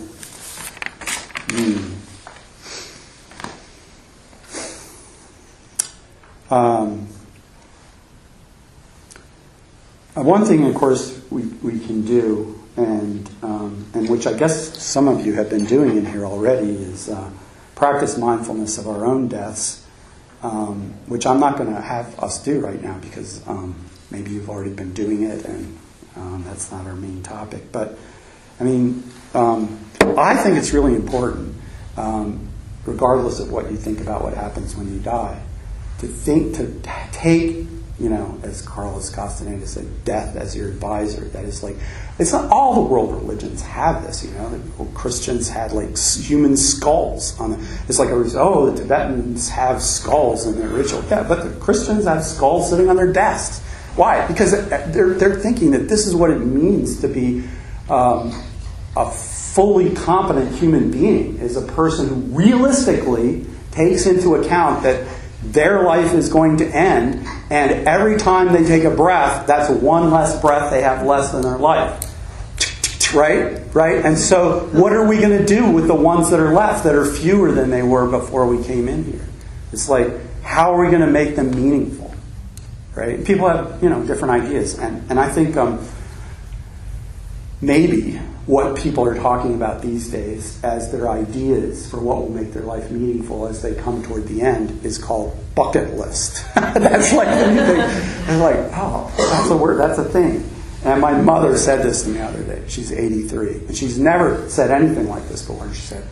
one thing, of course, we can do, and which I guess some of you have been doing in here already, is practice mindfulness of our own deaths, which I'm not going to have us do right now because maybe you've already been doing it, and that's not our main topic. But I mean, I think it's really important regardless of what you think about what happens when you die, to take, as Carlos Castaneda said, death as your advisor. That is like, it's not all the world religions have this, The Christians had like human skulls on it. It's like, the Tibetans have skulls in their ritual. Yeah, but the Christians have skulls sitting on their desks. Why? Because they're thinking that this is what it means to be a fully competent human being, is a person who realistically takes into account that their life is going to end, and every time they take a breath, that's one less breath they have less than their life. Right? And so what are we going to do with the ones that are left, that are fewer than they were before we came in here? It's like, how are we going to make them meaningful? Right? People have, different ideas. And I think maybe what people are talking about these days as their ideas for what will make their life meaningful as they come toward the end is called bucket list. That's like the new thing. They're like, oh, that's a word, that's a thing. And my mother said this to me the other day. She's 83. And she's never said anything like this before. She said,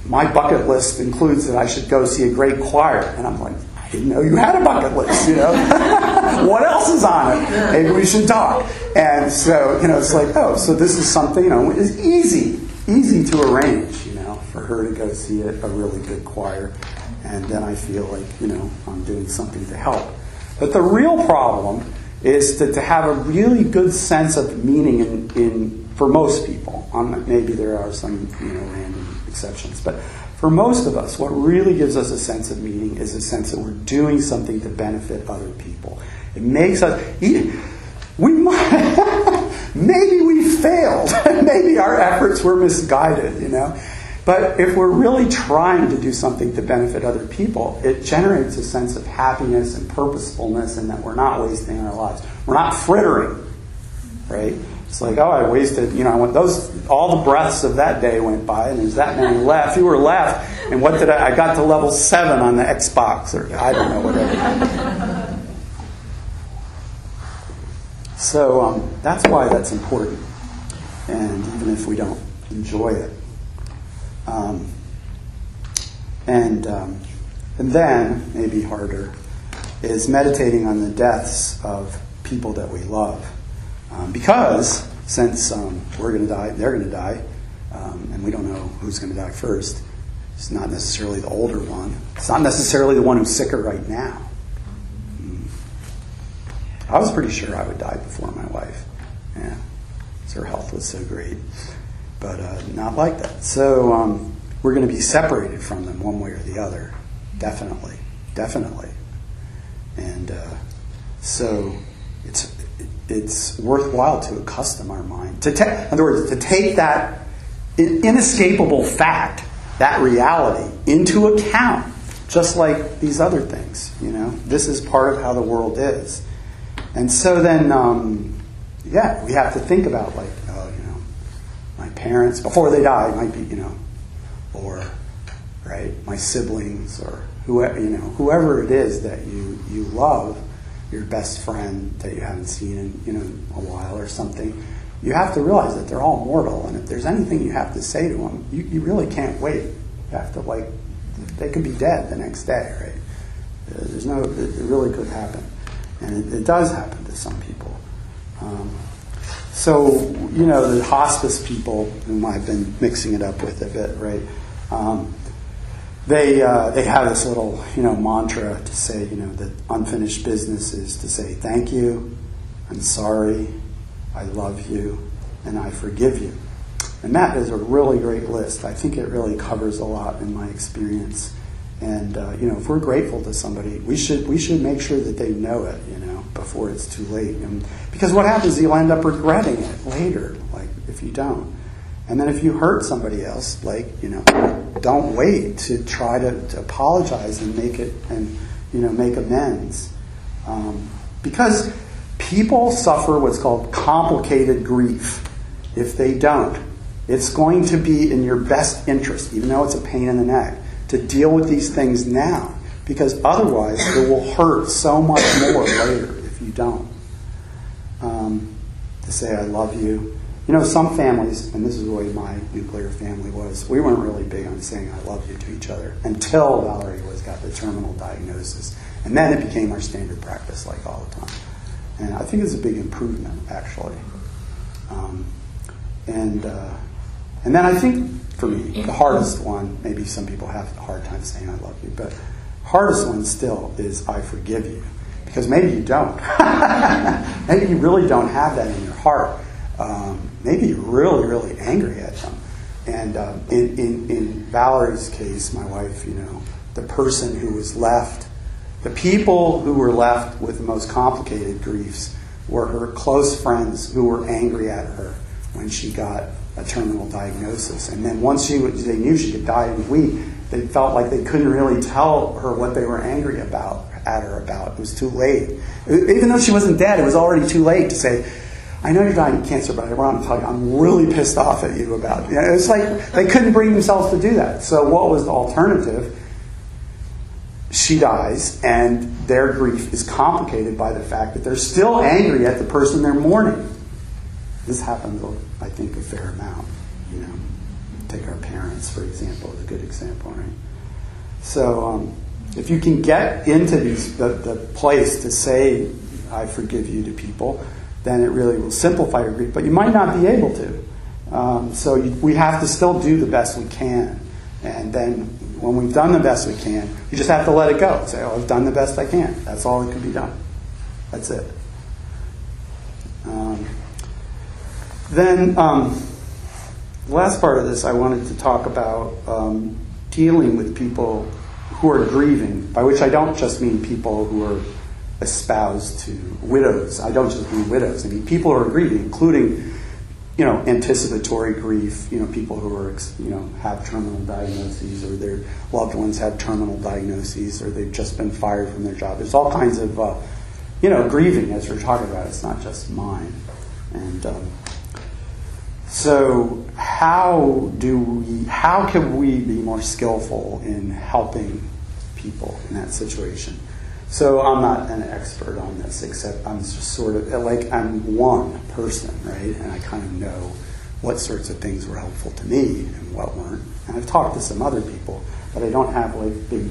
my bucket list includes that I should go see a great choir. And I'm like, I didn't know you had a bucket list, What else is on it? Maybe we should talk. And so, it's like, so this is something, is easy to arrange, for her to go see a really good choir. And then I feel like, I'm doing something to help. But the real problem is to have a really good sense of meaning in for most people. Maybe there are some, random exceptions. But for most of us, what really gives us a sense of meaning is a sense that we're doing something to benefit other people. It makes us... maybe we failed. Maybe our efforts were misguided, But if we're really trying to do something to benefit other people, it generates a sense of happiness and purposefulness, and that we're not wasting our lives. We're not frittering, right? It's like, I wasted, I went all the breaths of that day went by, and there's that many left. Fewer left, and what did I got to level 7 on the Xbox, or I don't know, whatever. So that's why that's important, and even if we don't enjoy it. And then, maybe harder, is meditating on the deaths of people that we love. Because since we're going to die, they're going to die, and we don't know who's going to die first, it's not necessarily the older one. It's not necessarily the one who's sicker right now. I was pretty sure I would die before my wife. Yeah, because her health was so great. But not like that. So we're going to be separated from them one way or the other. Definitely. And so it's worthwhile to accustom our mind. In other words, to take that inescapable fact, that reality, into account, just like these other things. This is part of how the world is. And so then, we have to think about, like, my parents, before they die, might be, or, right, my siblings, or whoever it is that you love, your best friend that you haven't seen in, a while or something. You have to realize that they're all mortal, and if there's anything you have to say to them, you really can't wait. You have to, they could be dead the next day, right? It really could happen. And it does happen to some people. So, the hospice people, whom I've been mixing it up with a bit, right? They have this little, mantra to say, that unfinished business is to say thank you, I'm sorry, I love you, and I forgive you. And that is a really great list. I think it really covers a lot in my experience. And if we're grateful to somebody, we should make sure that they know it, before it's too late. And because what happens is you'll end up regretting it later, if you don't. And then if you hurt somebody else, don't wait to try to apologize and make it make amends, because people suffer what's called complicated grief. If they don't, it's going to be in your best interest, even though it's a pain in the neck, to deal with these things now, because otherwise it will hurt so much more later if you don't. To say I love you, some families, and this is the way my nuclear family was, we weren't really big on saying I love you to each other until Valerie got the terminal diagnosis. And then it became our standard practice, like all the time. And I think it's a big improvement, actually. And then I think, for me, the hardest one, maybe some people have a hard time saying I love you, but hardest one still is I forgive you. Because maybe you don't. Maybe you really don't have that in your heart. Maybe you're really, really angry at them. And in Valerie's case, my wife, the person who was left, the people who were left with the most complicated griefs were her close friends who were angry at her when she got a terminal diagnosis. And then once they knew she could die in a week, they felt like they couldn't really tell her what they were angry at her about. It was too late. Even though she wasn't dead, it was already too late to say, I know you're dying of cancer, but I want to tell you, I'm really pissed off at you about it. It's like they couldn't bring themselves to do that. So what was the alternative? She dies, and their grief is complicated by the fact that they're still angry at the person they're mourning. This happens, I think, a fair amount. Take our parents, for example, is a good example, right? So if you can get into the place to say, I forgive you to people, then it really will simplify your grief. But you might not be able to. So we have to still do the best we can. And then when we've done the best we can, you just have to let it go. Say, I've done the best I can. That's all that can be done. That's it. The last part of this, I wanted to talk about dealing with people who are grieving, by which I don't just mean people who are espoused to widows. I don't just mean widows. I mean people who are grieving, including, anticipatory grief, people who are, have terminal diagnoses, or their loved ones have terminal diagnoses, or they've just been fired from their job. There's all kinds of, grieving, as we're talking about. It's not just mine. And so how can we be more skillful in helping people in that situation? So I'm not an expert on this, except I'm just sort of like I'm one person, right? And I kind of know what sorts of things were helpful to me and what weren't. And I've talked to some other people, but I don't have like big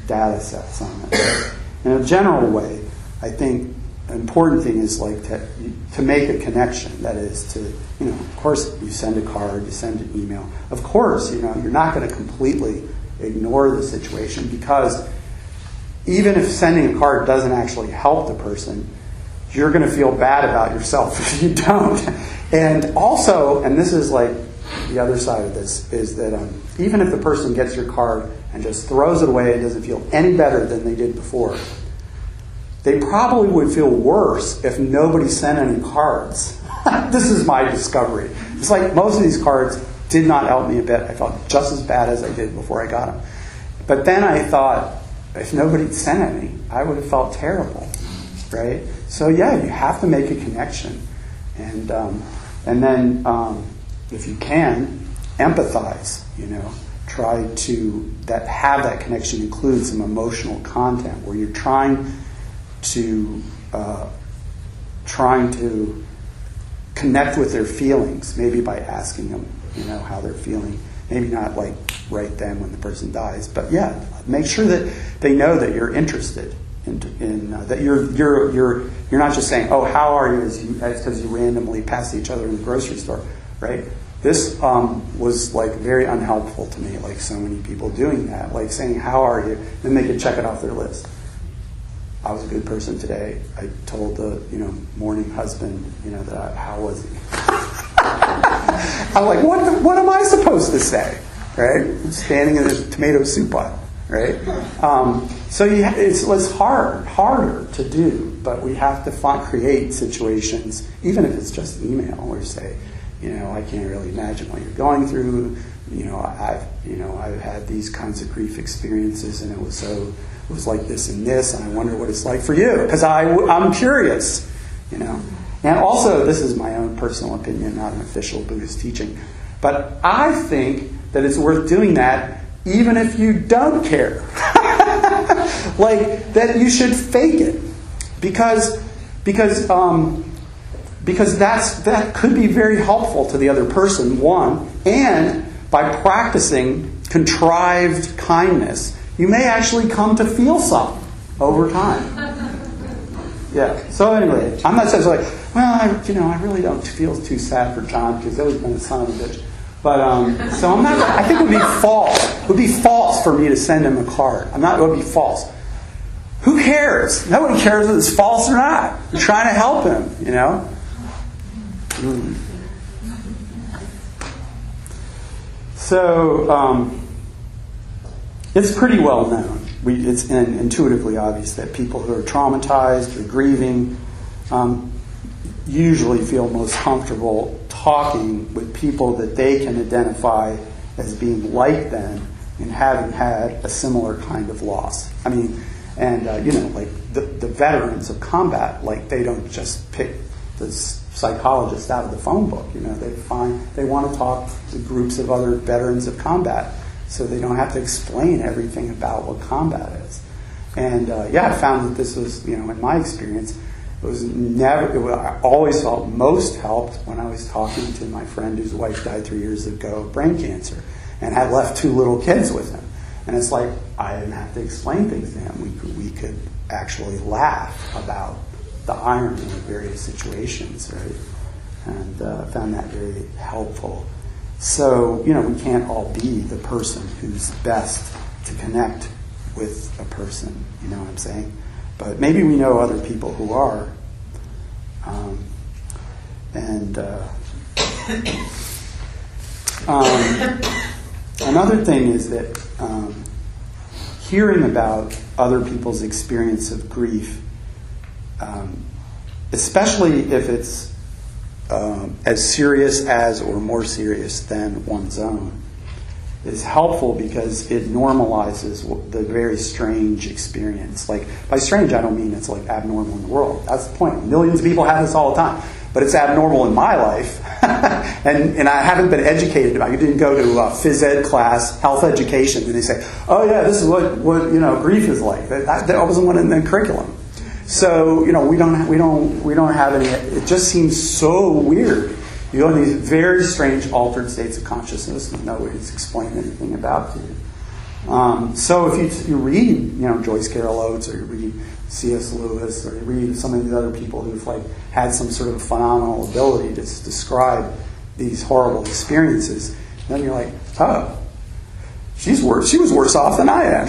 data sets on it. Right? In a general way, I think an important thing is like to make a connection. That is to, of course you send a card, you send an email. Of course, you're not going to completely ignore the situation, because even if sending a card doesn't actually help the person, you're going to feel bad about yourself if you don't. And also, and this is like the other side of this, is that even if the person gets your card and just throws it away and doesn't feel any better than they did before, they probably would feel worse if nobody sent any cards. This is my discovery. It's like most of these cards did not help me a bit. I felt just as bad as I did before I got them. But then I thought, if nobody sent any, I would have felt terrible, right? So yeah, you have to make a connection, and then if you can, empathize. Try to have that connection include some emotional content where you're trying to connect with their feelings, maybe by asking them, how they're feeling. Maybe not like right then when the person dies, but yeah, make sure that they know that you're interested in that you're not just saying, "Oh, how are you?" as because you randomly pass each other in the grocery store, right? This was like very unhelpful to me. Like so many people doing that, like saying, "How are you?" Then they could check it off their list. I was a good person today. I told the mourning husband, how was he? I'm like, what am I supposed to say, right? I'm standing in a tomato soup aisle, right? So it's harder to do, but we have to create situations, even if it's just email, where you say, I can't really imagine what you're going through. I've had these kinds of grief experiences, and it was like this and this, and I wonder what it's like for you, because I'm curious, And also, this is my own personal opinion, not an official Buddhist teaching, but I think that it's worth doing that even if you don't care. Like, that you should fake it. Because because that could be very helpful to the other person, one, and by practicing contrived kindness, you may actually come to feel something over time. Yeah. So anyway, I'm not saying like, well, I really don't feel too sad for John because he's always been a son of a bitch. But so I'm not. I think it would be false. It would be false for me to send him a card. It would be false. Who cares? Nobody cares if it's false or not. You're trying to help him, So it's pretty well known. It's intuitively obvious that people who are traumatized or grieving usually feel most comfortable talking with people that they can identify as being like them and having had a similar kind of loss. Like the veterans of combat, like they don't just pick the psychologist out of the phone book. They want to talk to groups of other veterans of combat, so they don't have to explain everything about what combat is. And I found that this was, in my experience, I always felt most helped when I was talking to my friend whose wife died 3 years ago of brain cancer and had left 2 little kids with him. And it's like, I didn't have to explain things to him. We could actually laugh about the irony of various situations, right? And found that very helpful. So, we can't all be the person who's best to connect with a person, you know what I'm saying? But maybe we know other people who are. Another thing is that hearing about other people's experience of grief, especially if it's as serious as or more serious than one's own, is helpful because it normalizes the very strange experience. Like, by strange, I don't mean it's like abnormal in the world. That's the point. Millions of people have this all the time. But it's abnormal in my life. and I haven't been educated about it. You didn't go to a phys ed class, health education, and they say, oh yeah, this is what grief is like. That wasn't one in the curriculum. So, we don't have any. It just seems so weird. You go in these very strange altered states of consciousness and nobody's explained anything about to you. So if you read, Joyce Carol Oates, or you read C.S. Lewis, or you read some of the other people who've had some sort of phenomenal ability to describe these horrible experiences, then you're like, oh, she's worse. She was worse off than I am.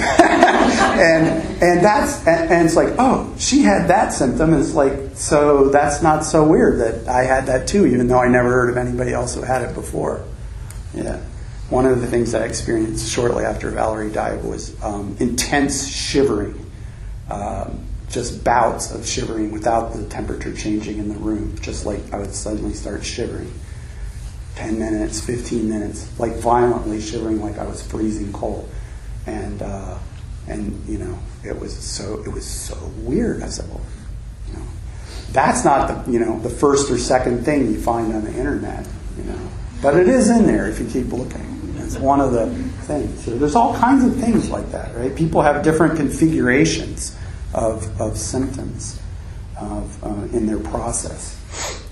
and it's like, oh, she had that symptom. And it's like, so that's not so weird that I had that too, even though I never heard of anybody else who had it before. Yeah. One of the things that I experienced shortly after Valerie died was intense shivering. Just bouts of shivering without the temperature changing in the room. Just like I would suddenly start shivering. 10 minutes, 15 minutes, like violently shivering, like I was freezing cold. And it was so weird. I said, well, that's not the first or second thing you find on the internet, but it is in there if you keep looking. It's one of the things. So there's all kinds of things like that, right? People have different configurations of symptoms in their process.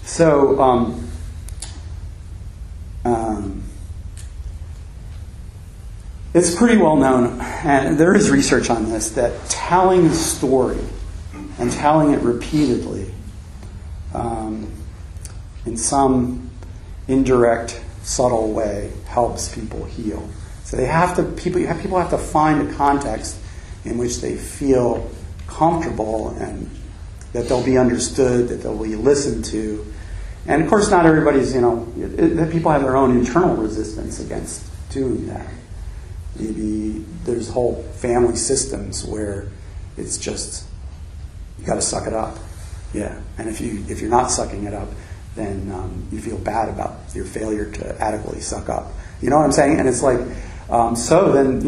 So it's pretty well known, and there is research on this, that telling a story and telling it repeatedly in some indirect, subtle way helps people heal. So people have to find a context in which they feel comfortable and that they'll be understood, that they'll be listened to. And of course, not everybody's, people have their own internal resistance against doing that. Maybe there's whole family systems where it's just, you got to suck it up. Yeah. And if you're not sucking it up, then you feel bad about your failure to adequately suck up. You know what I'm saying? And it's like, so then,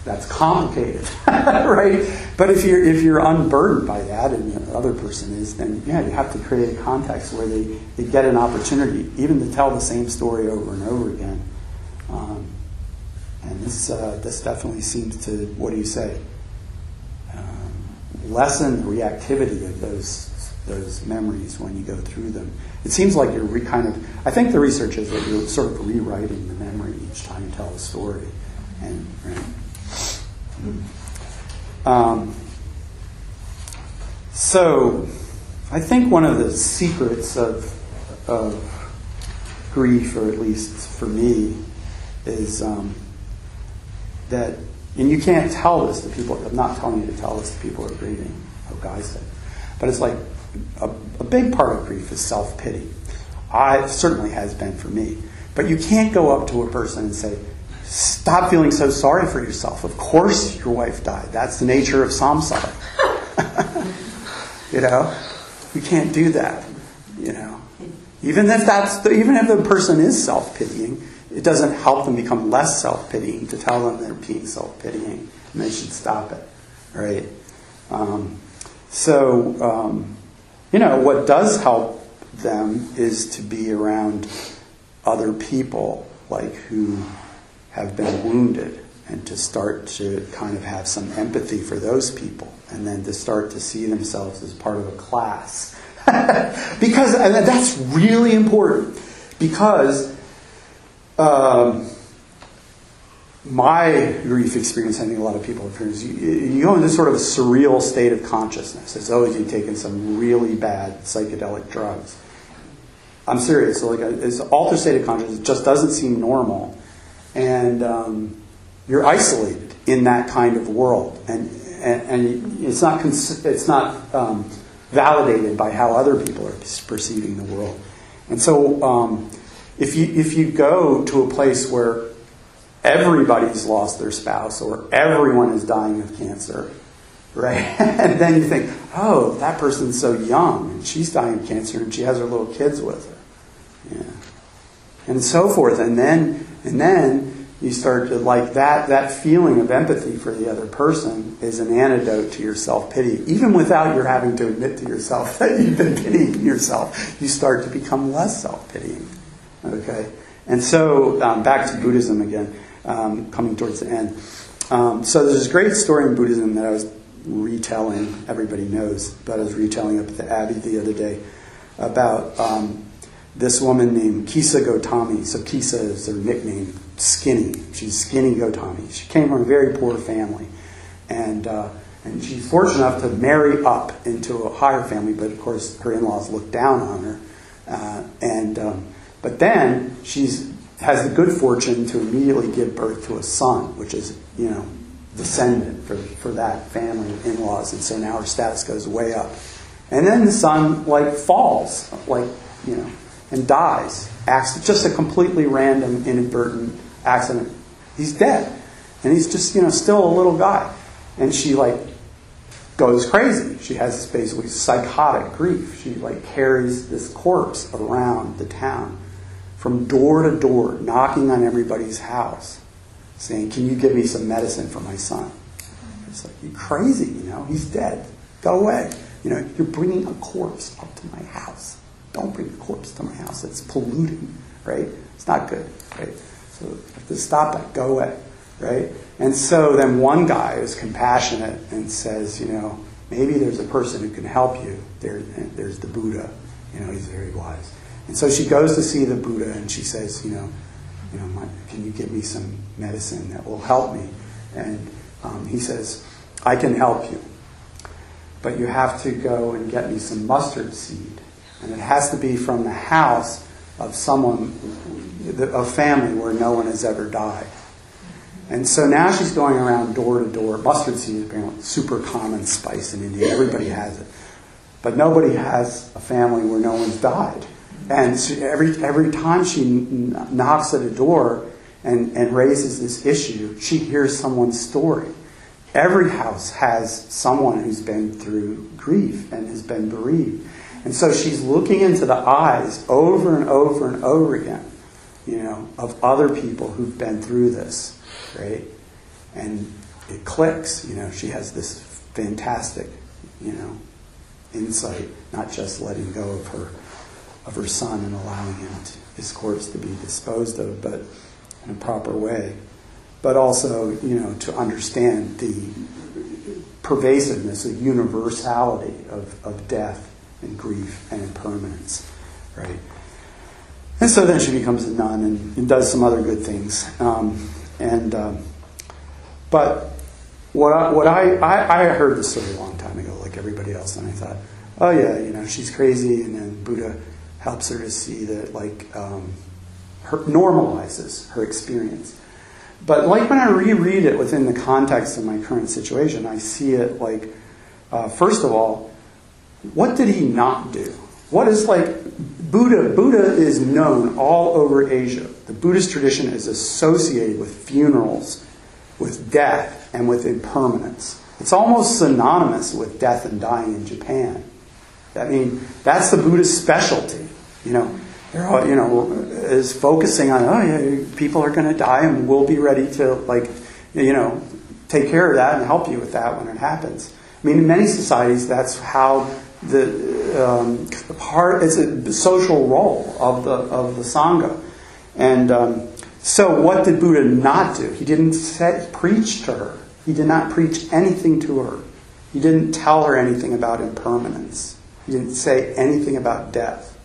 that's complicated, right? But if you're unburdened by that, and the other person is, then you have to create a context where they get an opportunity, even to tell the same story over and over again. And this definitely seems to, what do you say, lessen the reactivity of those those memories when you go through them. It seems like you're I think the research is that you're sort of rewriting the memory each time you tell a story. And so I think one of the secrets of grief, or at least for me, is that, and you can't tell this to people, I'm not telling you to tell this to people who are grieving, how Guy said, but it's like a big part of grief is self-pity. It certainly has been for me. But you can't go up to a person and say, stop feeling so sorry for yourself. Of course your wife died. That's the nature of samsara. You can't do that. Even if the person is self-pitying, it doesn't help them become less self-pitying to tell them they're being self-pitying and they should stop it, right? What does help them is to be around other people, like who have been wounded, and to start to kind of have some empathy for those people, and then to start to see themselves as part of a class. Because and that's really important, because my grief experience, I think a lot of people experience, you go into sort of a surreal state of consciousness, as though you've taken some really bad psychedelic drugs. I'm serious. So it's an altered state of consciousness. It just doesn't seem normal, and you're isolated in that kind of world, and it's not validated by how other people are perceiving the world. And so if you go to a place where everybody's lost their spouse or everyone is dying of cancer, right? And then you think, oh, that person's so young and she's dying of cancer and she has her little kids with her, and so forth. And then you start to like that feeling of empathy for the other person is an antidote to your self-pity. Even without your having to admit to yourself that you've been pitying yourself, you start to become less self-pitying. Okay? And so, back to Buddhism again, coming towards the end. So there's this great story in Buddhism that I was retelling, everybody knows, but I was retelling up at the Abbey the other day, about this woman named Kisa Gotami. So Kisa is her nickname, Skinny. She's Skinny Gotami. She came from a very poor family. And she's fortunate enough to marry up into a higher family, but of course her in-laws look down on her. But then has the good fortune to immediately give birth to a son, which is, descendant for that family of in-laws. And so now her status goes way up. And then the son, falls, and dies. Just a completely random, inadvertent accident. He's dead. And he's just, still a little guy. And she, goes crazy. She has this basically psychotic grief. She, carries this corpse around the town from door to door, knocking on everybody's house, saying, can you give me some medicine for my son? It's like, you're crazy, he's dead. Go away. You're bringing a corpse up to my house. Don't bring the corpse to my house. It's polluting, right? It's not good, right? So you have to stop that. Go away, right? And so then one guy is compassionate and says, maybe there's a person who can help you. There's the Buddha. He's very wise. And so she goes to see the Buddha and she says, can you give me some medicine that will help me? And he says, I can help you, but you have to go and get me some mustard seed. And it has to be from the house of a family where no one has ever died. And so now she's going around door to door. Mustard seed is apparently a super common spice in India. Everybody has it. But nobody has a family where no one's died. And so every time she knocks at a door and raises this issue, she hears someone's story. Every house has someone who's been through grief and has been bereaved. And so she's looking into the eyes over and over and over again, of other people who've been through this, right? And it clicks, she has this fantastic, insight, not just letting go of her son and allowing his corpse to be disposed of, but in a proper way. But also, to understand the pervasiveness, the universality of death and grief and impermanence, right? And so then she becomes a nun and does some other good things. But what I heard this story a long time ago, like everybody else, and I thought, oh yeah, she's crazy, and then Buddha helps her to see that, normalizes her experience. But when I reread it within the context of my current situation, I see it first of all, what did he not do? What is Buddha is known all over Asia. The Buddhist tradition is associated with funerals, with death, and with impermanence. It's almost synonymous with death and dying in Japan. I mean, that's the Buddhist specialty. They're all, is focusing on, people are going to die, and we'll be ready to take care of that and help you with that when it happens. I mean, in many societies, that's how it's a social role of the Sangha. And so what did Buddha not do? He didn't preach to her. He did not preach anything to her. He didn't tell her anything about impermanence. He didn't say anything about death.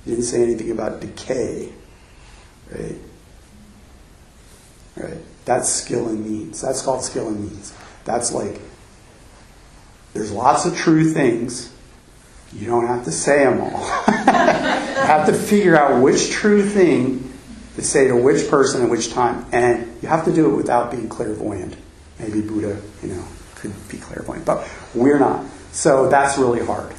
He didn't say anything about decay. Right? That's skill and means. That's called skill and means. That's there's lots of true things. You don't have to say them all. You have to figure out which true thing to say to which person at which time. And you have to do it without being clairvoyant. Maybe Buddha, could be clairvoyant. But we're not. So that's really hard.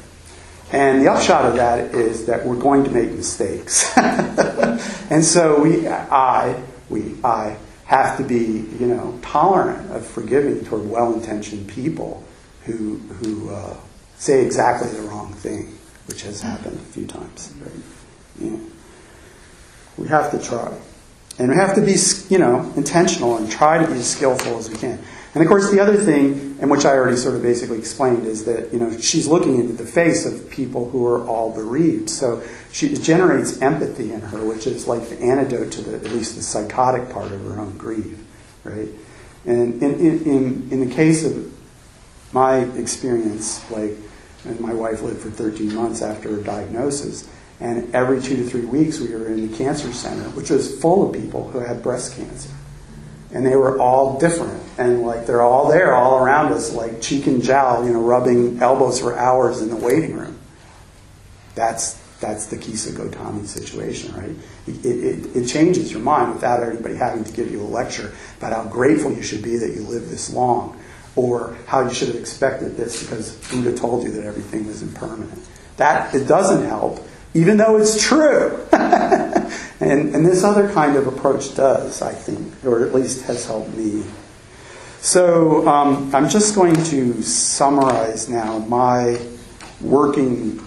And the upshot of that is that we're going to make mistakes. And so I have to be, tolerant of forgiving toward well-intentioned people who say exactly the wrong thing, which has happened a few times. Right? We have to try. And we have to be, intentional and try to be as skillful as we can. And of course, the other thing, and which I already sort of basically explained, is that, she's looking into the face of people who are all bereaved. So it generates empathy in her, which is like the antidote to at least the psychotic part of her own grief, right? And in the case of my experience, and my wife lived for 13 months after her diagnosis, and every 2 to 3 weeks we were in the cancer center, which was full of people who had breast cancer. And they were all different. And they're all there, all around us, cheek and jowl, rubbing elbows for hours in the waiting room. That's the Kisa Gotami situation, right? It changes your mind without anybody having to give you a lecture about how grateful you should be that you lived this long, or how you should have expected this because Buddha told you that everything was impermanent. That it doesn't help, even though it's true. And this other kind of approach does, I think, or at least has helped me. So I'm just going to summarize now my working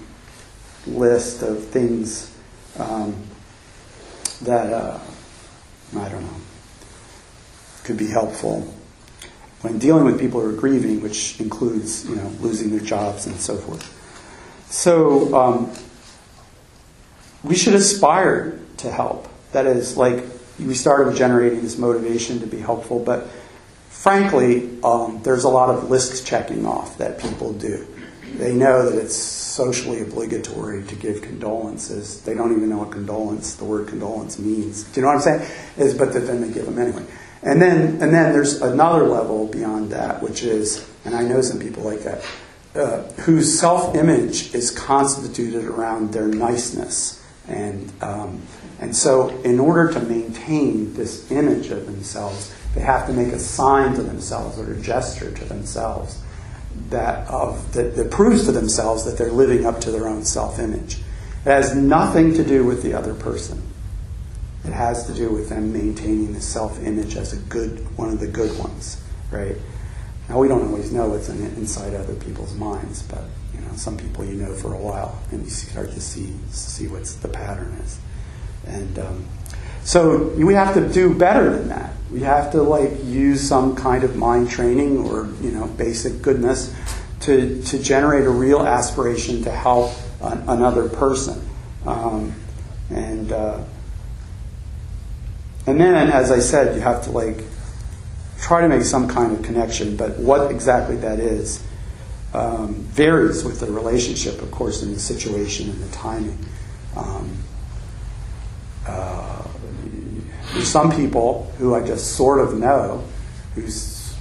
list of things that, could be helpful when dealing with people who are grieving, which includes, losing their jobs and so forth. So we should aspire to help. That is, we started with generating this motivation to be helpful, but frankly, there's a lot of list checking off that people do. They know that it's socially obligatory to give condolences. They don't even know what the word condolence means. Do you know what I'm saying? But then they give them anyway. And then there's another level beyond that, which is, and I know some people like that, whose self-image is constituted around their niceness. And so in order to maintain this image of themselves, they have to make a sign to themselves or a gesture to themselves that proves to themselves that they're living up to their own self-image. It has nothing to do with the other person. It has to do with them maintaining the self-image as one of the good ones, right? Now, we don't always know what's inside other people's minds, but some people for a while, and you start to see what the pattern is. And so we have to do better than that. We have to use some kind of mind training or basic goodness to generate a real aspiration to help another person. And then, as I said, you have to try to make some kind of connection. But what exactly that is, varies with the relationship, of course, and the situation and the timing. There's some people who I just sort of know who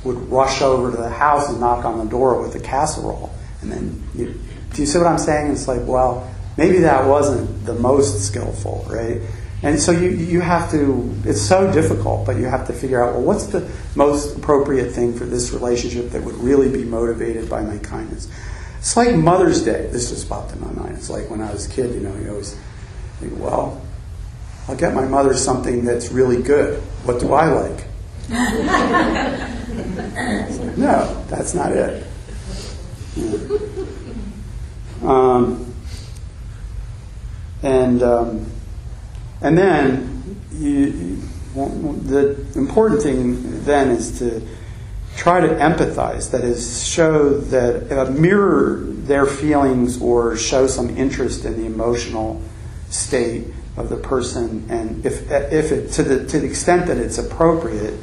would rush over to the house and knock on the door with a casserole. And then, do you see what I'm saying? It's like, well, maybe that wasn't the most skillful, right? And so you have to, it's so difficult, but you have to figure out, well, what's the most appropriate thing for this relationship that would really be motivated by my kindness? It's like Mother's Day. This just popped in my mind. It's like when I was a kid, you always think, well, I'll get my mother something that's really good. What do I like? It's like, no, that's not it. Yeah. And then the important thing then is to try to empathize. That is, show that mirror their feelings or show some interest in the emotional state of the person, and if it to the extent that it's appropriate,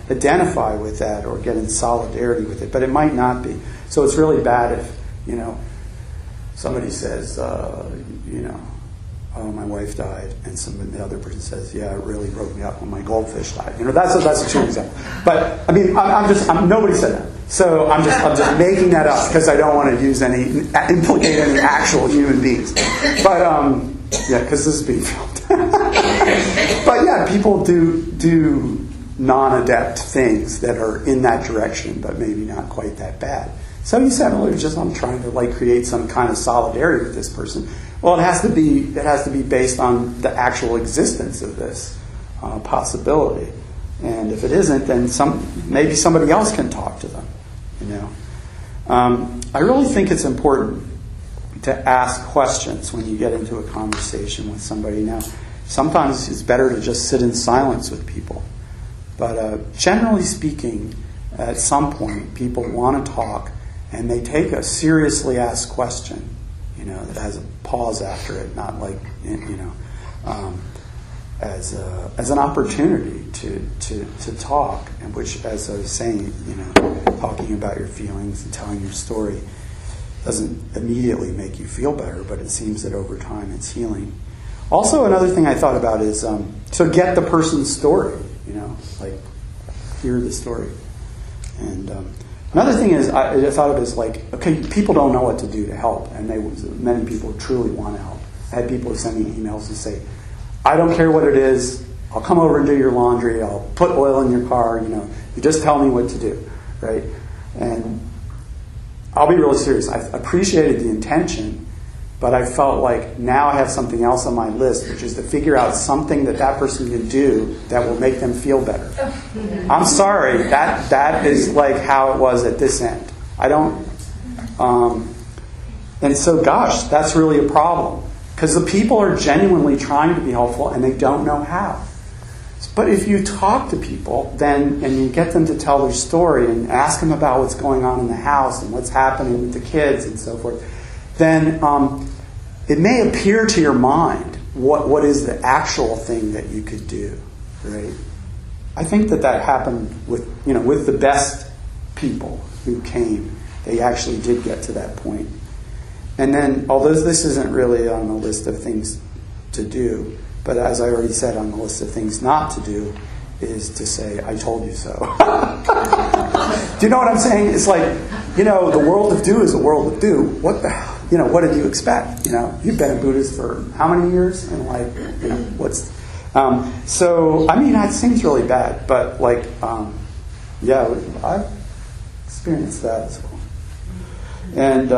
identify with that or get in solidarity with it. But it might not be. So it's really bad if somebody says, oh, my wife died, and the other person says, yeah, it really broke me up when my goldfish died. That's a true example. But I mean, nobody said that. So I'm just making that up because I don't want to implicate any actual human beings. But yeah, because this is being filmed. But yeah, people do non-adept things that are in that direction, but maybe not quite that bad. So you said earlier, I'm trying to create some kind of solidarity with this person. Well, it has to be based on the actual existence of this possibility. And if it isn't, then maybe somebody else can talk to them. I really think it's important to ask questions when you get into a conversation with somebody. Now, sometimes it's better to just sit in silence with people. But generally speaking, at some point, people want to talk, and they take a seriously asked question, that has a pause after it, not like, as an opportunity to talk, and which, as I was saying, talking about your feelings and telling your story doesn't immediately make you feel better, but it seems that over time it's healing. Also, another thing I thought about is to get the person's story, hear the story. And another thing is, I thought of it as okay, people don't know what to do to help, and many people truly want to help. I had people send me emails and say, I don't care what it is, I'll come over and do your laundry, I'll put oil in your car, you just tell me what to do, right? And I'll be really serious. I appreciated the intention, but I felt like now I have something else on my list, which is to figure out something that person can do that will make them feel better. I'm sorry, that is how it was at this end. I don't, and so gosh, that's really a problem. Because the people are genuinely trying to be helpful and they don't know how. But if you talk to people and you get them to tell their story and ask them about what's going on in the house and what's happening with the kids and so forth, then it may appear to your mind what is the actual thing that you could do, right? I think that happened with the best people who came. They actually did get to that point. And then, although this isn't really on the list of things to do, but as I already said, on the list of things not to do is to say, I told you so. Do you know what I'm saying? It's the world of do is a world of do. What the hell? What did you expect? You've been a Buddhist for how many years? And what's... so, I mean, that seems really bad, but yeah, I've experienced that as well. And...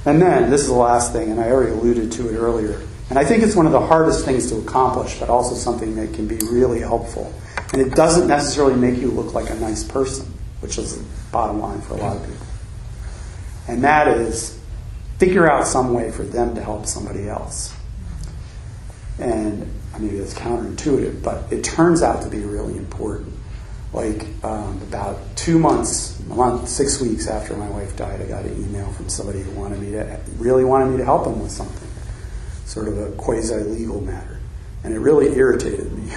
and then, this is the last thing, and I already alluded to it earlier, and I think it's one of the hardest things to accomplish, but also something that can be really helpful. And it doesn't necessarily make you look like a nice person, which is the bottom line for a lot of people. And that is, figure out some way for them to help somebody else. And maybe that's counterintuitive, but it turns out to be really important. About 2 months, 6 weeks after my wife died, I got an email from somebody who really wanted me to help him with something, sort of a quasi-legal matter, and it really irritated me.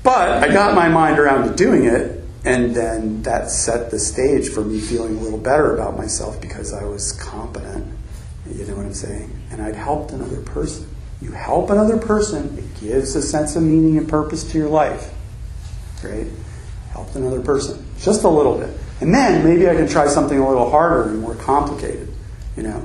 But But I got my mind around to doing it, and then that set the stage for me feeling a little better about myself because I was competent. You know what I'm saying? And I'd helped another person. You help another person, it gives a sense of meaning and purpose to your life. Right? Helped another person. Just a little bit. And then maybe I can try something a little harder and more complicated. You know?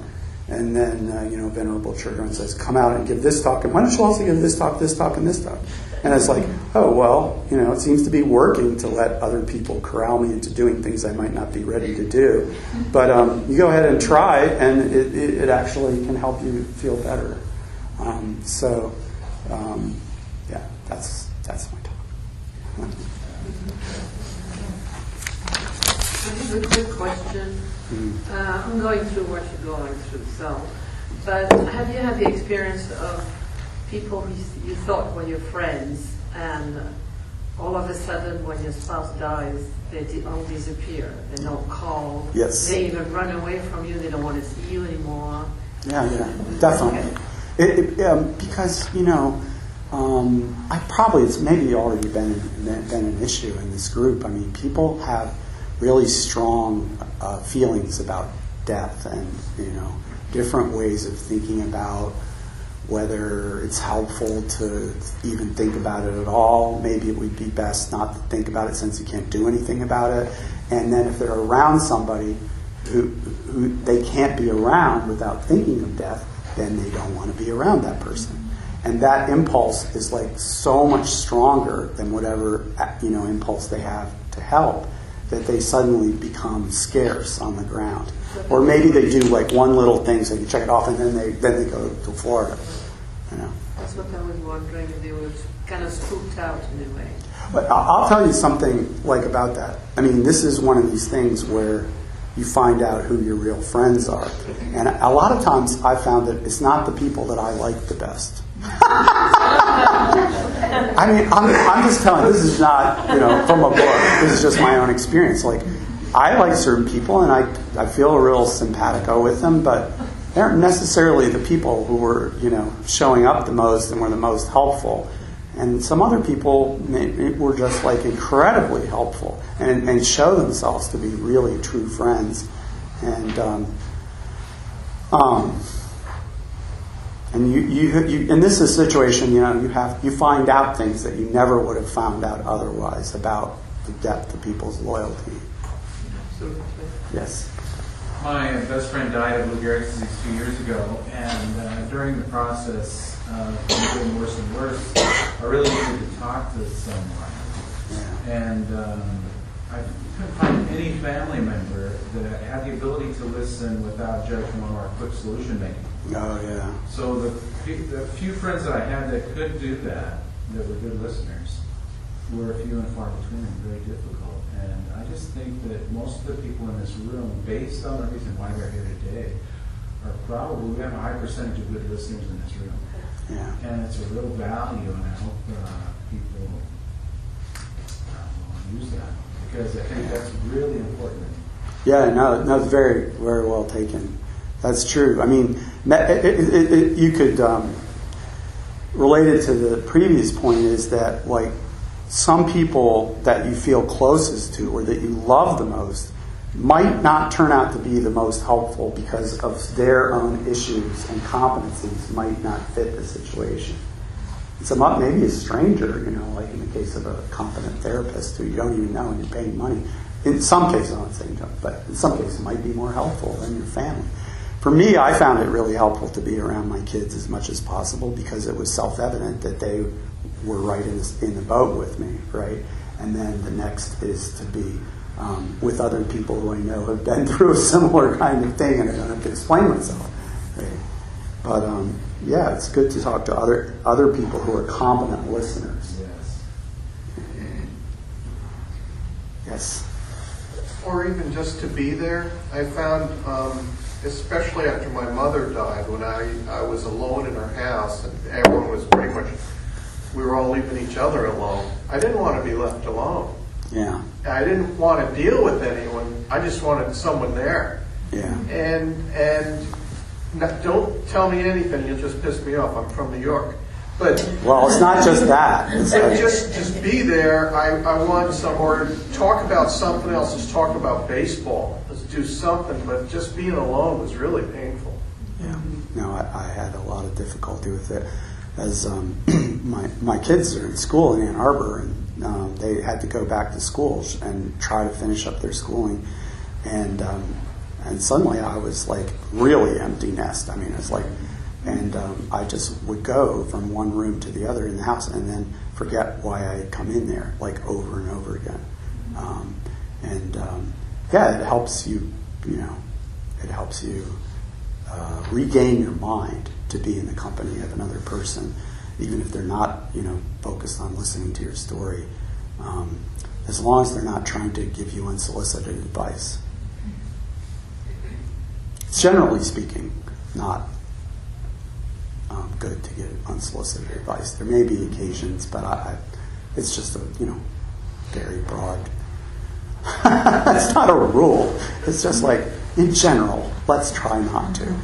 And then, Venerable Churgon says, come out and give this talk. And why don't you also give this talk, and this talk? And it's like, oh, well, it seems to be working to let other people corral me into doing things I might not be ready to do. But you go ahead and try, and it actually can help you feel better. That's my talk. This is a quick question. I'm going through what you're going through, but have you had the experience of people who you thought were your friends, and all of a sudden when your spouse dies, they all disappear, they don't call, yes. They even run away from you, they don't want to see you anymore? Yeah, definitely. Because, it's maybe already been an issue in this group. I mean, people have really strong feelings about death and, different ways of thinking about whether it's helpful to even think about it at all. Maybe it would be best not to think about it since you can't do anything about it. And then if they're around somebody who they can't be around without thinking of death, then they don't want to be around that person. And that impulse is like so much stronger than whatever impulse they have to help, that they suddenly become scarce on the ground. Or maybe they do like one little thing so you check it off, and then they go to Florida. That's what I was wondering, if they were kind of spooked out in a way. But I'll tell you something about that. I mean, this is one of these things where you find out who your real friends are. And a lot of times I found that it's not the people that I like the best. I mean, I'm just telling you, this is not, from a book. This is just my own experience. Like, I like certain people, and I feel real simpatico with them, but they aren't necessarily the people who were, showing up the most and were the most helpful. And some other people were just like incredibly helpful and show themselves to be really true friends. And you in this situation, you find out things that you never would have found out otherwise about the depth of people's loyalty. Absolutely. Yes. My best friend died of Lou Gehrig's disease 2 years ago, and during the process of getting worse and worse, I really needed to talk to someone. Yeah. And I couldn't find any family member that had the ability to listen without judgment or quick solution making. Oh, yeah. So the few friends that I had that could do that were good listeners, were few and far between and very difficult. And I just think that most of the people in this room, based on the reason why they're here today, are probably, we have a high percentage of good listeners in this room. Yeah. And it's a real value, and I hope people use that, because I think that's really important. Yeah, no, it's very, very well taken. That's true. I mean, you could relate it to the previous point, is that like some people that you feel closest to or that you love the most might not turn out to be the most helpful because of their own issues and competencies might not fit the situation. So maybe a stranger, like in the case of a competent therapist who you don't even know and you're paying money. In some cases, I'm not saying don't, but in some cases it might be more helpful than your family. For me, I found it really helpful to be around my kids as much as possible because it was self-evident that they were right in the boat with me, right? And then the next is to be with other people who I know have been through a similar kind of thing, and I don't have to explain myself, right? But yeah, it's good to talk to other people who are competent listeners. Yes. Yes. Or even just to be there. I found, especially after my mother died, when I was alone in her house and everyone was pretty much, we were all leaving each other alone. I didn't want to be left alone. Yeah. I didn't want to deal with anyone. I just wanted someone there. Yeah. And don't tell me anything. You'll just piss me off. I'm from New York. But Well, it's not just that. It's but like, just be there. I want somewhere to talk about something else. Let's talk about baseball. Let's do something. But just being alone was really painful. yeah. No, I had a lot of difficulty with it. As my kids are in school in Ann Arbor, and they had to go back to school and try to finish up their schooling, and suddenly I was like really empty nest. I mean, it was like, and I just would go from one room to the other in the house, and then forget why I had come in there, like over and over again. Yeah, it helps you. It helps you regain your mind to be in the company of another person, even if they're not, focused on listening to your story, as long as they're not trying to give you unsolicited advice. Generally speaking, not good to give unsolicited advice. There may be occasions, but it's just a, very broad. It's not a rule. It's just like, in general, let's try not to.